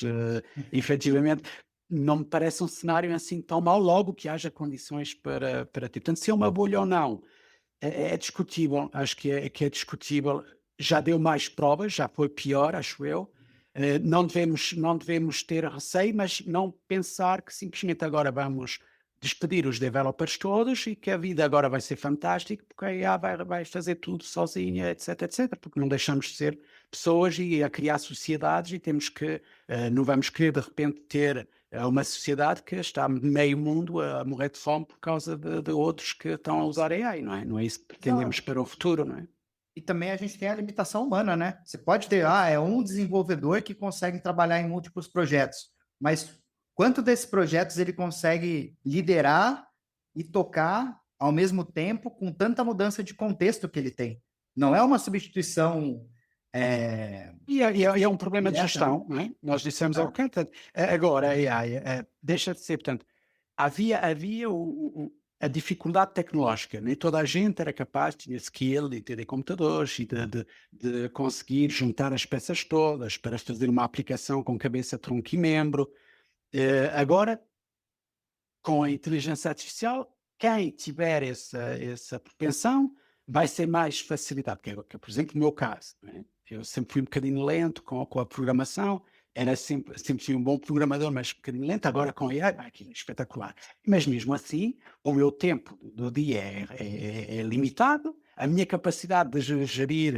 efetivamente não me parece um cenário assim tão mau, logo que haja condições para ter. Portanto, se é uma bolha ou não, é discutível. Acho que é discutível. Já deu mais provas, já foi pior, acho eu. Não devemos ter receio, mas não pensar que simplesmente agora vamos despedir os developers todos e que a vida agora vai ser fantástica porque a IA vai fazer tudo sozinha, etc, etc, porque não deixamos de ser pessoas e a criar sociedades e temos que, não vamos querer de repente ter uma sociedade que está meio mundo a morrer de fome por causa de outros que estão a usar AI, não é? Não é isso que pretendemos para o futuro, não é? E também a gente tem a limitação humana, né? Você pode ter, é um desenvolvedor que consegue trabalhar em múltiplos projetos, mas quanto desses projetos ele consegue liderar e tocar ao mesmo tempo com tanta mudança de contexto que ele tem? Não é uma substituição... E é um problema de gestão, não é? Nós dissemos ao canto. Agora, deixa de ser, portanto, havia a dificuldade tecnológica, nem toda a gente era capaz, tinha skill de entender computadores e de conseguir juntar as peças todas para fazer uma aplicação com cabeça, tronco e membro. Agora, com a inteligência artificial, quem tiver essa propensão vai ser mais facilitado, que é, por exemplo, o meu caso, não é? Eu sempre fui um bocadinho lento com a programação, sempre fui um bom programador, mas um bocadinho lento. Agora com a AI, aquilo é espetacular. Mas mesmo assim, o meu tempo do dia é limitado, a minha capacidade de gerir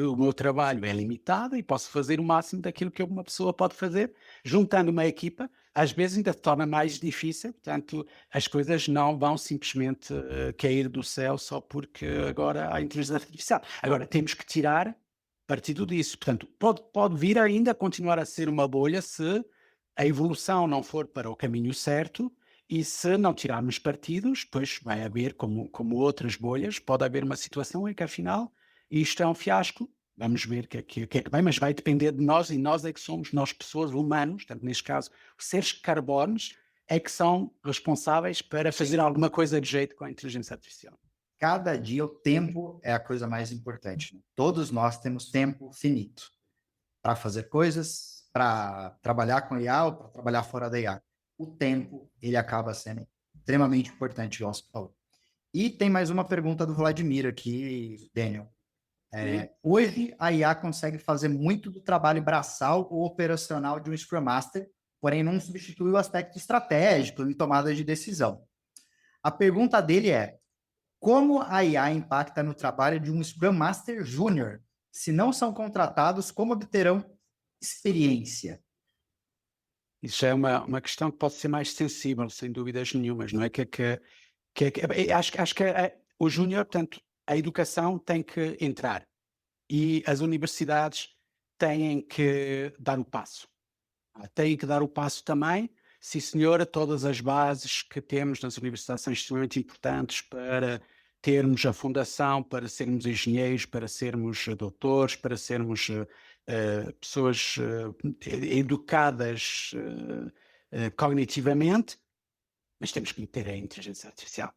o meu trabalho é limitada e posso fazer o máximo daquilo que uma pessoa pode fazer, juntando uma equipa, às vezes ainda se torna mais difícil, portanto, as coisas não vão simplesmente cair do céu só porque agora há inteligência artificial. Agora, temos que tirar partido disso. Portanto, pode vir ainda a continuar a ser uma bolha se a evolução não for para o caminho certo e se não tirarmos partidos, depois vai haver, como outras bolhas, pode haver uma situação em que, afinal, isto é um fiasco. Vamos ver o que é que vem, mas vai depender de nós, e nós é que somos, nós pessoas, humanos, portanto, neste caso, os seres carbonos, é que são responsáveis para fazer alguma coisa de jeito com a inteligência artificial. Cada dia o tempo é a coisa mais importante, né? Todos nós temos tempo finito para fazer coisas, para trabalhar com IA ou para trabalhar fora da IA. O tempo, ele acaba sendo extremamente importante, igual você falou. E tem mais uma pergunta do Vladimir aqui, Daniel. Hoje, a IA consegue fazer muito do trabalho braçal ou operacional de um Scrum Master, porém não substitui o aspecto estratégico em tomada de decisão. A pergunta dele é: como a IA impacta no trabalho de um Scrum Master Júnior? Se não são contratados, como obterão experiência? Isso é uma questão que pode ser mais sensível, sem dúvidas nenhumas, não é? Acho que o júnior, portanto, a educação tem que entrar e as universidades têm que dar o passo. Têm que dar o passo também. Sim, senhora, todas as bases que temos nas universidades são extremamente importantes para termos a fundação, para sermos engenheiros, para sermos doutores, para sermos pessoas educadas cognitivamente, mas temos que ter a inteligência artificial.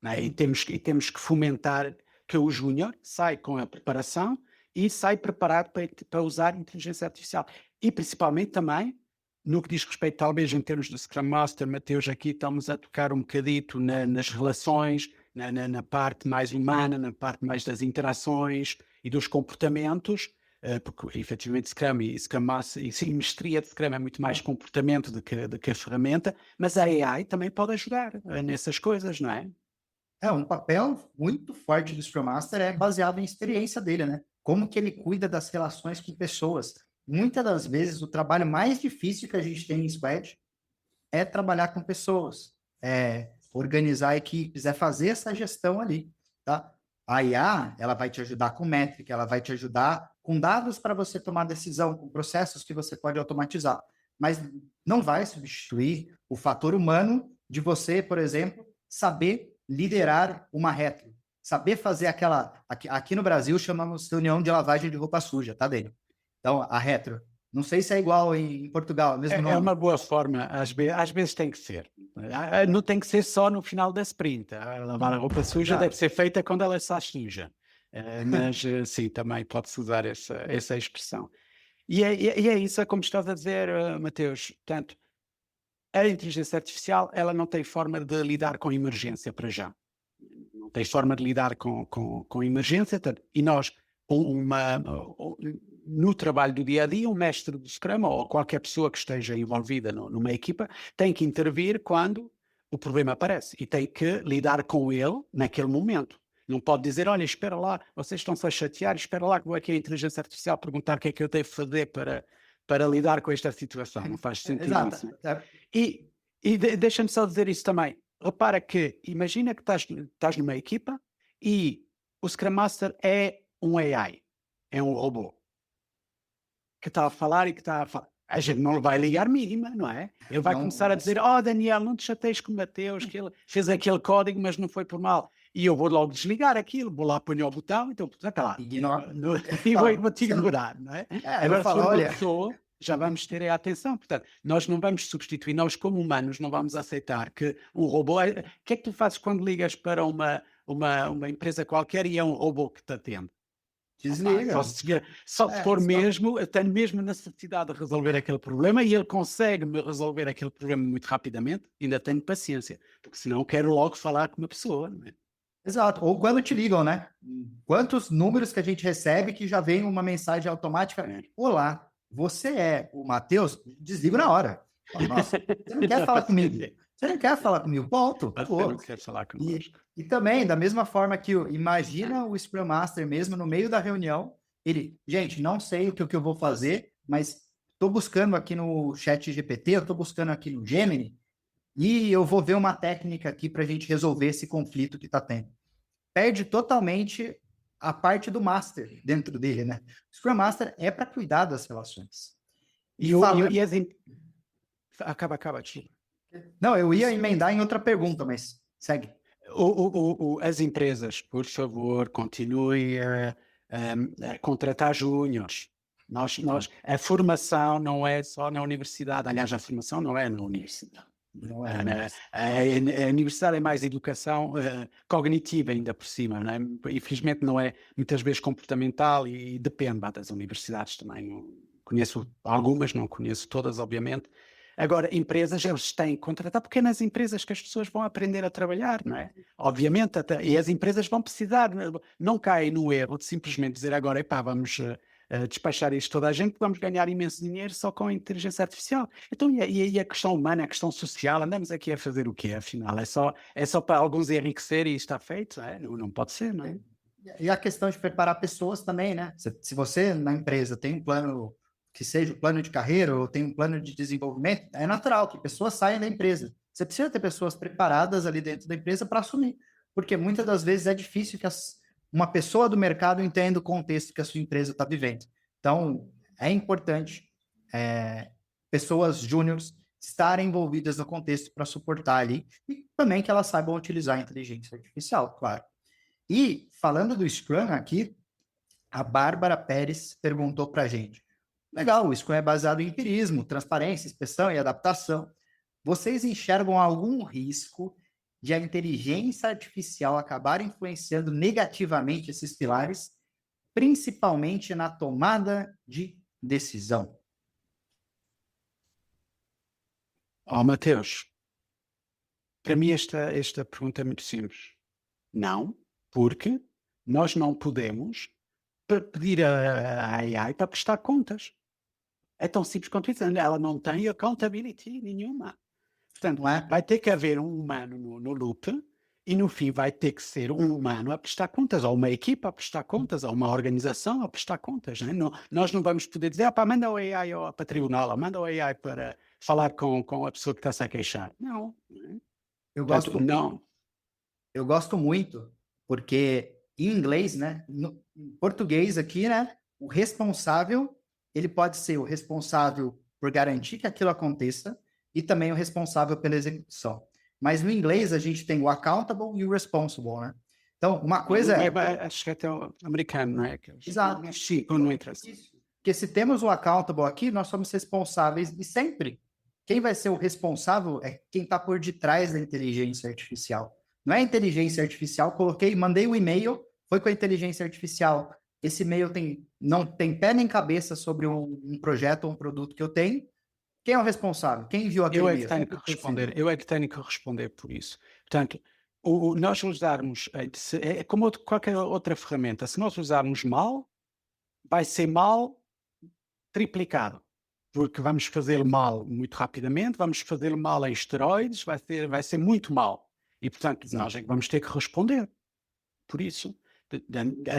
Não é? E temos que fomentar que o júnior sai com a preparação e sai preparado para usar a inteligência artificial. E principalmente também, no que diz respeito, talvez em termos de Scrum Master, Mateus, aqui estamos a tocar um bocadito nas relações, na parte mais humana, na parte mais das interações e dos comportamentos, porque efetivamente Scrum e Scrum Master, e mestria de Scrum é muito mais comportamento do que a ferramenta, mas a AI também pode ajudar nessas coisas, não é? Um papel muito forte do Scrum Master é baseado em experiência dele, né? Como que ele cuida das relações com pessoas. Muitas das vezes, o trabalho mais difícil que a gente tem em Squad é trabalhar com pessoas, organizar equipes, fazer essa gestão ali, tá? A IA, ela vai te ajudar com métrica, ela vai te ajudar com dados para você tomar decisão, com processos que você pode automatizar, mas não vai substituir o fator humano de você, por exemplo, saber liderar uma retro, saber fazer aqui no Brasil chamamos de reunião de lavagem de roupa suja, tá, Daniel? Então, a retro, não sei se é igual em Portugal, mesmo nome. É uma boa forma, às vezes tem que ser. Não tem que ser só no final da sprint. Lavar a roupa suja deve ser feita quando ela está suja. Mas sim, também pode-se usar essa expressão. E é isso, é como estás a dizer, Mateus. Portanto, a inteligência artificial, ela não tem forma de lidar com emergência para já. Não tem forma de lidar com emergência. E nós, no trabalho do dia-a-dia, um mestre do Scrum ou qualquer pessoa que esteja envolvida numa equipa tem que intervir quando o problema aparece e tem que lidar com ele naquele momento. Não pode dizer, olha, espera lá, vocês estão-se a chatear, espera lá que vou aqui a inteligência artificial perguntar o que é que eu devo fazer para lidar com esta situação. Não faz sentido. Exato. E deixa-me só dizer isso também. Repara que, imagina que estás numa equipa e o Scrum Master é um AI, é um robô que está a falar e que está a falar. A gente não vai ligar mínima, não é? Ele vai começar a dizer, Daniel, não te chateies com o Mateus, que ele fez aquele código, mas não foi por mal. E eu vou logo desligar aquilo, vou lá apanhar o botão, então, está lá. Ignora. E vou-te ignorar, não é? Agora, se for uma pessoa, já vamos ter a atenção. Portanto, nós não vamos substituir, nós como humanos não vamos aceitar que um robô... O que é que tu fazes quando ligas para uma empresa qualquer e é um robô que te atende? Desliga. Só se for mesmo, eu tenho mesmo necessidade de resolver aquele problema e ele consegue-me resolver aquele problema muito rapidamente, ainda tenho paciência, porque senão quero logo falar com uma pessoa, não é? Exato. Ou quando te ligam, né? Quantos números que a gente recebe que já vem uma mensagem automática? Olá, você é o Matheus? Desligo na hora. Fala, nossa, você não quer falar comigo? Você não quer falar comigo? Ponto. Você Acabou. não quer falar E, connosco. e também, da mesma forma que imagina o Scrum Master mesmo no meio da reunião, ele, gente, não sei o que eu vou fazer, mas estou buscando aqui no chat GPT, eu estou buscando aqui no Gemini, e eu vou ver uma técnica aqui para a gente resolver esse conflito que está tendo. Perde totalmente a parte do Master dentro dele, né? O Scrum Master é para cuidar das relações. Acaba, Tio. Não, eu ia emendar em outra pergunta, mas segue. As empresas, por favor, continuem a contratar júniores. A formação não é só na universidade. Aliás, a formação não é na universidade. Não é, A universidade é mais educação cognitiva, ainda por cima. Não é? Infelizmente, não é muitas vezes comportamental e depende das universidades também. Não conheço algumas, não conheço todas, obviamente. Agora, empresas, eles têm que contratar pequenas empresas que as pessoas vão aprender a trabalhar, não é? Obviamente, e as empresas vão precisar, não caem no erro de simplesmente dizer agora, epá, vamos despachar isto toda a gente, vamos ganhar imenso dinheiro só com a inteligência artificial. Então, e a questão humana, a questão social, andamos aqui a fazer o quê, afinal? É só para alguns enriquecer e está feito? Não pode ser, não é? E a questão de preparar pessoas também, né? Se você na empresa tem um plano que seja o plano de carreira ou tem um plano de desenvolvimento, é natural que pessoas saiam da empresa. Você precisa ter pessoas preparadas ali dentro da empresa para assumir, porque muitas das vezes é difícil que uma pessoa do mercado entenda o contexto que a sua empresa está vivendo. Então, é importante pessoas júniores estarem envolvidas no contexto para suportar ali e também que elas saibam utilizar a inteligência artificial, claro. E, falando do Scrum aqui, a Bárbara Pérez perguntou para a gente. Legal, o Scrum é baseado em empirismo, transparência, inspeção e adaptação. Vocês enxergam algum risco de a inteligência artificial acabar influenciando negativamente esses pilares, principalmente na tomada de decisão? Mateus, para mim esta pergunta é muito simples. Não, porque nós não podemos pedir à AI para prestar contas. É tão simples quanto isso. Ela não tem accountability nenhuma. Portanto, vai ter que haver um humano no loop e no fim vai ter que ser um humano a prestar contas, ou uma equipa a prestar contas, ou uma organização a prestar contas. Não, nós não vamos poder dizer, manda o AI para o tribunal, ou manda o AI para falar com a pessoa que está-se a queixar. Não. Eu gosto muito, porque em inglês, né? Em português aqui, né? O responsável, ele pode ser o responsável por garantir que aquilo aconteça e também o responsável pela execução. Mas no inglês a gente tem o accountable e o responsible, né? Então, uma coisa acho que é até o americano, não é? Exato. Sim, não interessa. Porque se temos o accountable aqui, nós somos responsáveis e sempre. Quem vai ser o responsável é quem está por detrás da inteligência artificial. Não é a inteligência artificial, mandei um e-mail, foi com a inteligência artificial. Esse e-mail não tem pé nem cabeça sobre um projeto ou um produto que eu tenho. Quem é o responsável? Quem enviou aquele e-mail? Eu é que tenho que responder por isso. Portanto, nós usarmos, é como qualquer outra ferramenta, se nós usarmos mal, vai ser mal triplicado. Porque vamos fazer mal muito rapidamente, vamos fazer mal em esteroides, vai ser muito mal. E, portanto, nós é que vamos ter que responder. Por isso,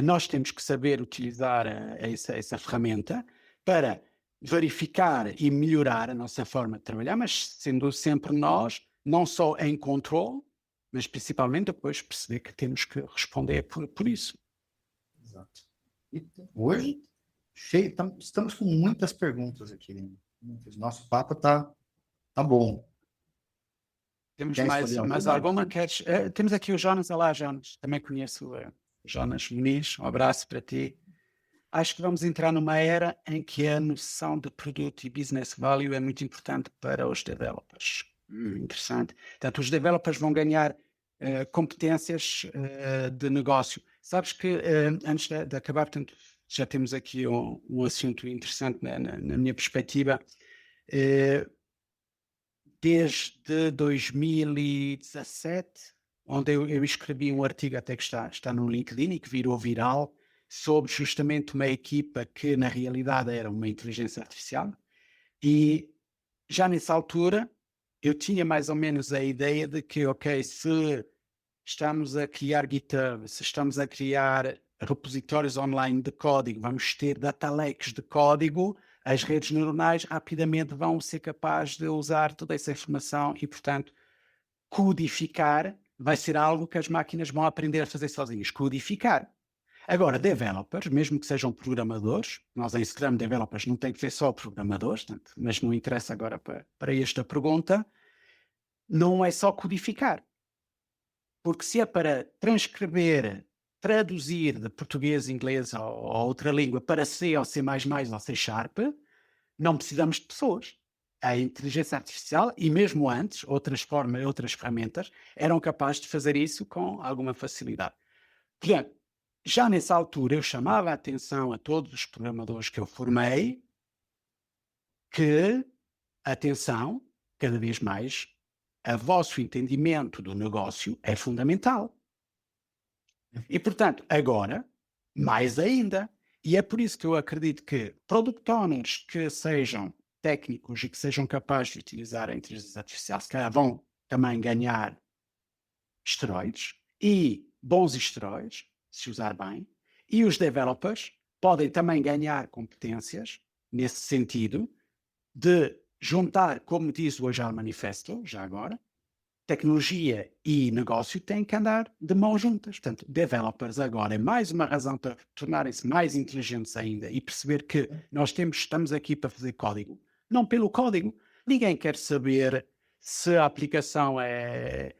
nós temos que saber utilizar essa ferramenta para verificar e melhorar a nossa forma de trabalhar, mas sendo sempre nós, não só em controle, mas principalmente depois perceber que temos que responder por isso. Exato. E hoje, estamos com muitas perguntas aqui. Né? Nosso papo tá bom. Temos mais alguma? Temos aqui o Jonas. Olá, Jonas. Também conheço o Jonas Muniz. Um abraço para ti. Acho que vamos entrar numa era em que a noção de produto e business value é muito importante para os developers. Interessante. Portanto, os developers vão ganhar competências de negócio. Sabes que, antes de acabar, portanto, já temos aqui um assunto interessante na minha perspectiva. Desde 2017, onde eu escrevi um artigo até que está no LinkedIn e que virou viral, sobre justamente uma equipa que na realidade era uma inteligência artificial. E já nessa altura eu tinha mais ou menos a ideia de que, ok, se estamos a criar GitHub, se estamos a criar repositórios online de código, vamos ter data lakes de código, as redes neuronais rapidamente vão ser capazes de usar toda essa informação e, portanto, codificar vai ser algo que as máquinas vão aprender a fazer sozinhas. Codificar. Agora, developers, mesmo que sejam programadores, nós em Scrum developers não tem que ser só programadores, tanto, mas não interessa agora para esta pergunta, não é só codificar. Porque se é para transcrever, traduzir de português, inglês ou outra língua para C ou C++ ou C Sharp, não precisamos de pessoas. A inteligência artificial, e mesmo antes, outras ferramentas, eram capazes de fazer isso com alguma facilidade. Portanto, já nessa altura eu chamava a atenção a todos os programadores que eu formei que, atenção, cada vez mais, o vosso entendimento do negócio é fundamental. E, portanto, agora, mais ainda, e é por isso que eu acredito que product owners que sejam técnicos e que sejam capazes de utilizar a inteligência artificial, se calhar vão também ganhar esteroides, e bons esteroides, se usar bem, e os developers podem também ganhar competências nesse sentido de juntar, como diz o Agile Manifesto, já agora, tecnologia e negócio têm que andar de mãos juntas. Portanto, developers agora é mais uma razão para tornarem-se mais inteligentes ainda e perceber que nós estamos aqui para fazer código, não pelo código. Ninguém quer saber se a aplicação é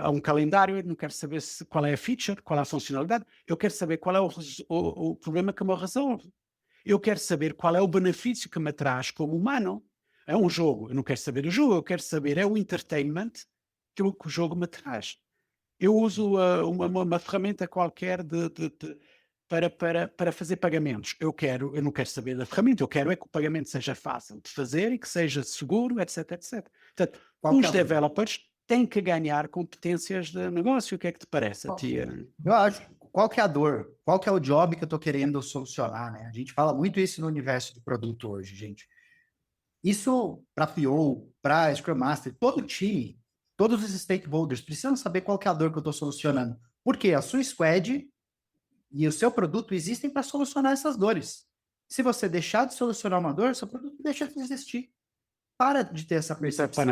um calendário, eu não quero saber qual é a feature, qual é a funcionalidade, eu quero saber qual é o problema que me resolve. Eu quero saber qual é o benefício que me traz como humano. É um jogo, eu não quero saber o jogo, eu quero saber é o entertainment que o jogo me traz. Eu uso uma ferramenta qualquer para fazer pagamentos. Eu não quero saber da ferramenta, eu quero é que o pagamento seja fácil de fazer e que seja seguro, etc, etc. Portanto, os developers têm que ganhar competências de negócio. O que é que te parece, tia? Eu acho, qual que é a dor? Qual que é o job que eu estou querendo solucionar, né? A gente fala muito isso no universo do produto hoje, gente. Isso para PO, para Scrum Master, todo time, todos os stakeholders precisam saber qual que é a dor que eu estou solucionando. Porque a sua squad e o seu produto existem para solucionar essas dores. Se você deixar de solucionar uma dor, seu produto deixa de existir. Para de ter essa percepção.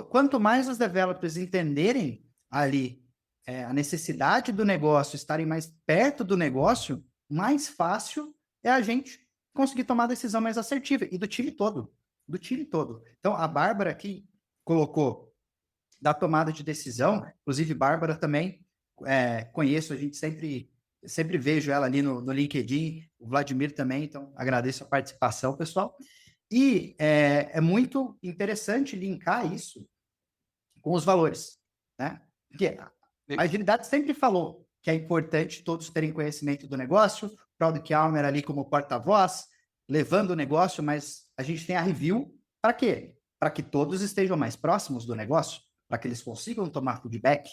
Quanto mais os developers entenderem ali a necessidade do negócio, estarem mais perto do negócio, mais fácil é a gente conseguir tomar a decisão mais assertiva. E do time todo. Do time todo. Então, a Bárbara aqui colocou da tomada de decisão. Inclusive, Bárbara também conheço, a gente sempre vejo ela ali no LinkedIn, o Vladimir também, então agradeço a participação, pessoal. E é muito interessante linkar isso com os valores, né? Porque a agilidade sempre falou que é importante todos terem conhecimento do negócio, Product Owner ali como porta-voz, levando o negócio, mas a gente tem a review para quê? Para que todos estejam mais próximos do negócio, para que eles consigam tomar feedback.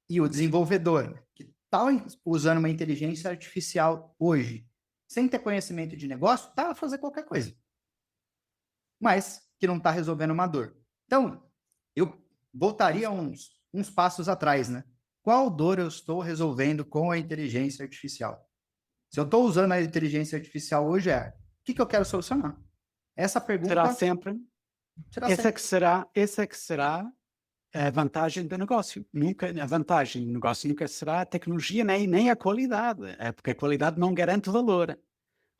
E o desenvolvedor, que está usando uma inteligência artificial hoje, sem ter conhecimento de negócio, está a fazer qualquer coisa. Mas que não está resolvendo uma dor. Então, eu voltaria uns passos atrás, né? Qual dor eu estou resolvendo com a inteligência artificial? Se eu estou usando a inteligência artificial hoje, o que eu quero solucionar? Essa pergunta... Será sempre... Essa que será a vantagem do negócio. A vantagem do negócio nunca será a tecnologia nem a qualidade, porque a qualidade não garante valor.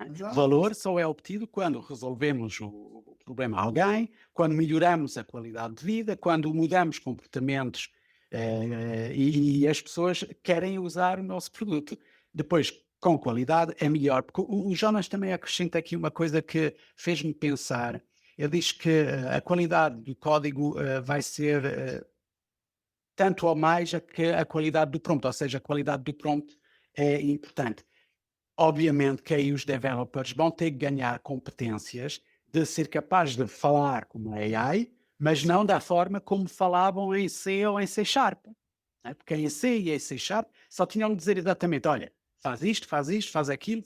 O valor só é obtido quando resolvemos o problema a alguém, quando melhoramos a qualidade de vida, quando mudamos comportamentos e as pessoas querem usar o nosso produto. Depois, com qualidade, é melhor. Porque o Jonas também acrescenta aqui uma coisa que fez-me pensar. Ele diz que a qualidade do código vai ser tanto ou mais que a qualidade do prompt, ou seja, a qualidade do prompt é importante. Obviamente que aí os developers vão ter que ganhar competências de ser capazes de falar como a AI, mas não da forma como falavam em C ou em C Sharp. Né? Porque em C e em C Sharp só tinham de dizer exatamente, olha, faz isto, faz aquilo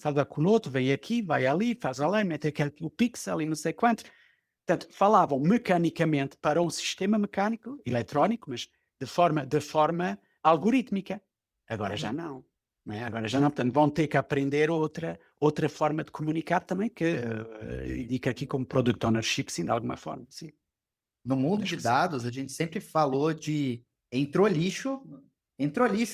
outro, vem aqui, vai ali, faz ali, mete aquele o pixel e não sei quanto. Portanto, falavam mecanicamente para um sistema mecânico, eletrónico, mas de forma algorítmica. Agora já não. Não é? Agora já não. Portanto, vão ter que aprender outra forma de comunicar também, que indica aqui como product ownership, sim, de alguma forma. Sim. No mundo de dados, a gente sempre falou de entrou lixo,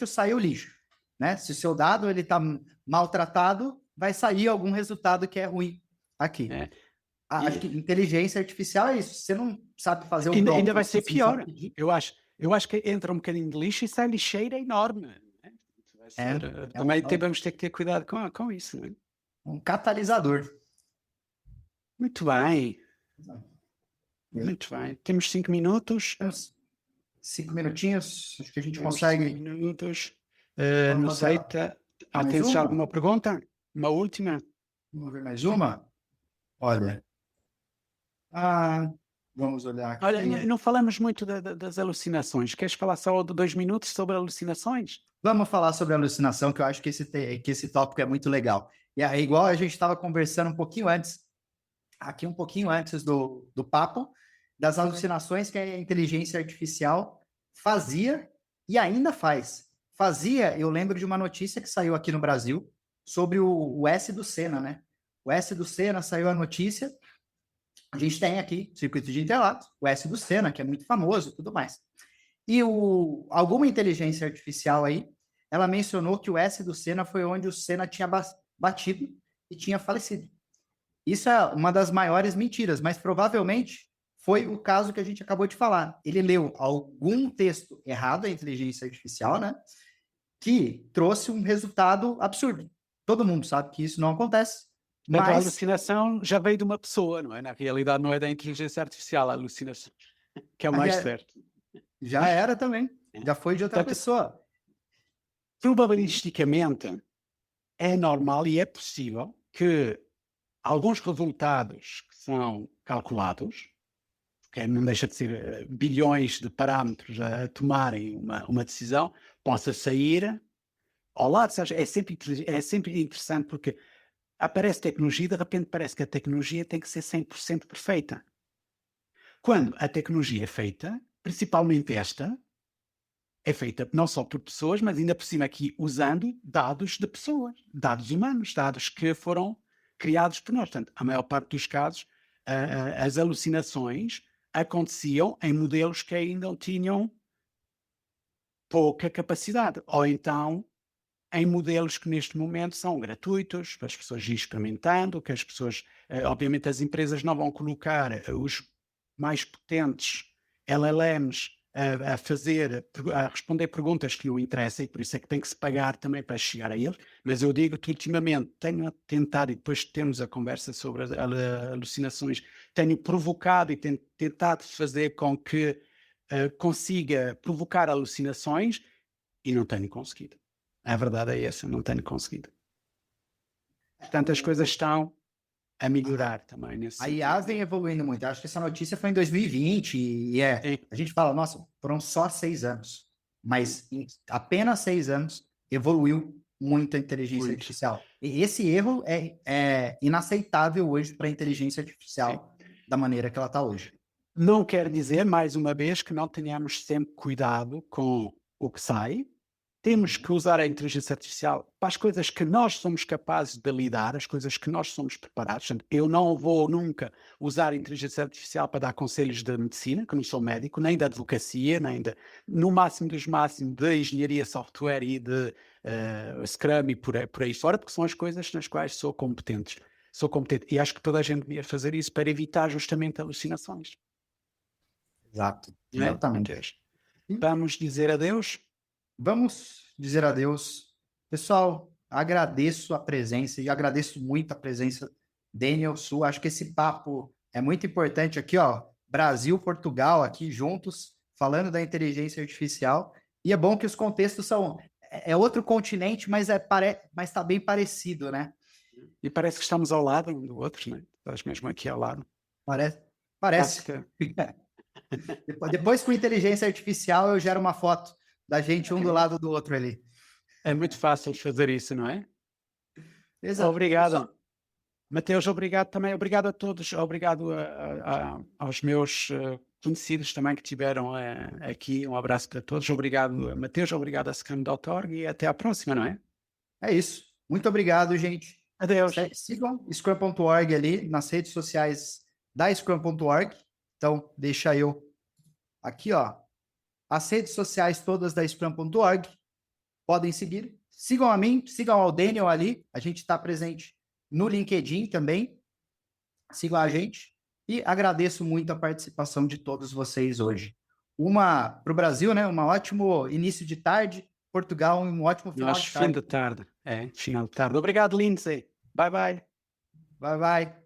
saiu lixo. Né? Se o seu dado está maltratado, vai sair algum resultado que é ruim aqui. Acho que inteligência artificial é isso. Você não sabe fazer um prompt, ainda vai ser pior. pedir. Eu acho que entra um bocadinho de lixo e sai lixeira enorme. Né? Também vamos ter que ter cuidado com isso. Não é? Um catalisador. Muito bem. Muito bem. Temos 5 minutos. Temos 5 minutinhos. Acho que a gente consegue. 5 minutos. Não sei. Tens já alguma pergunta? Uma última? Vamos ver mais uma? Olha. Vamos olhar aqui. Olha, não falamos muito das alucinações. Queres falar só de 2 minutos sobre alucinações? Vamos falar sobre alucinação, que eu acho que esse tópico é muito legal. E é igual a gente estava conversando um pouquinho antes do papo, das alucinações que a inteligência artificial fazia e ainda faz. Eu lembro de uma notícia que saiu aqui no Brasil sobre o S do Senna, né? O S do Senna saiu a notícia. A gente tem aqui, circuito de Interlagos, o S do Senna, que é muito famoso e tudo mais. E alguma inteligência artificial aí, ela mencionou que o S do Senna foi onde o Senna tinha batido e tinha falecido. Isso é uma das maiores mentiras, mas provavelmente foi o caso que a gente acabou de falar. Ele leu algum texto errado, a inteligência artificial, né? Que trouxe um resultado absurdo. Todo mundo sabe que isso não acontece. Mas a alucinação já veio de uma pessoa, não é? Na realidade não é da inteligência artificial a alucinação, que é o mais certo. Já era também. Já foi de outra pessoa. Probabilisticamente, é normal e é possível que alguns resultados que são calculados, que não deixa de ser bilhões de parâmetros a tomarem uma decisão, possa sair ao lado. É sempre interessante porque aparece tecnologia e de repente parece que a tecnologia tem que ser 100% perfeita. Quando a tecnologia é feita, principalmente esta, é feita não só por pessoas, mas ainda por cima aqui usando dados de pessoas, dados humanos, dados que foram criados por nós. Portanto, a maior parte dos casos, as alucinações aconteciam em modelos que ainda tinham pouca capacidade, ou então em modelos que neste momento são gratuitos, para as pessoas ir experimentando, que as pessoas, obviamente as empresas não vão colocar os mais potentes LLMs a responder perguntas que lhe interessam, e por isso é que tem que se pagar também para chegar a eles. Mas eu digo que ultimamente tenho tentado, e depois temos a conversa sobre as alucinações, tenho provocado e tentado fazer com que consiga provocar alucinações e não tenho conseguido. A verdade é essa, não tenho conseguido. Portanto, as coisas estão a melhorar também nesse A IA vem evoluindo muito. Acho que essa notícia foi em 2020 e a gente fala, nossa, foram só 6 anos. Mas em apenas 6 anos evoluiu muito a inteligência artificial. E esse erro é inaceitável hoje para a inteligência artificial da maneira que ela está hoje. Não quer dizer, mais uma vez, que não tenhamos sempre cuidado com o que sai. Temos que usar a inteligência artificial para as coisas que nós somos capazes de lidar, as coisas que nós somos preparados. Eu não vou nunca usar a inteligência artificial para dar conselhos de medicina, que não sou médico, nem da advocacia, nem no máximo dos máximos de engenharia software e de Scrum e por aí fora, porque são as coisas nas quais sou competente. E acho que toda a gente devia fazer isso para evitar justamente alucinações. Exato. Exatamente. Vamos dizer adeus? Vamos dizer adeus. Pessoal, agradeço a presença e agradeço muito a presença Daniel Su. Acho que esse papo é muito importante aqui, ó. Brasil, Portugal, aqui juntos, falando da inteligência artificial. E é bom que os contextos são... É outro continente, mas está bem parecido, né? E parece que estamos ao lado um do outro, né? Estás mesmo aqui ao lado. Parece. Depois, com inteligência artificial, eu gero uma foto da gente um do lado do outro ali. É muito fácil fazer isso, não é? Exato. Obrigado. Mateus, obrigado também. Obrigado a todos. Obrigado aos meus conhecidos também que tiveram aqui. Um abraço para todos. Obrigado, Mateus. Obrigado a Scrum.org e até à próxima, não é? É isso. Muito obrigado, gente. Adeus. Sigam Scrum.org ali nas redes sociais da Scrum.org. Então, deixa eu aqui, ó. As redes sociais todas da Scrum.org. Podem seguir. Sigam a mim, sigam ao Daniel ali. A gente está presente no LinkedIn também. Sigam a gente. E agradeço muito a participação de todos vocês hoje. Para o Brasil, né? Um ótimo início de tarde. Portugal, um ótimo final de tarde. Fim de tarde. É, final de tarde. Obrigado, Lindsay. Bye, bye. Bye, bye.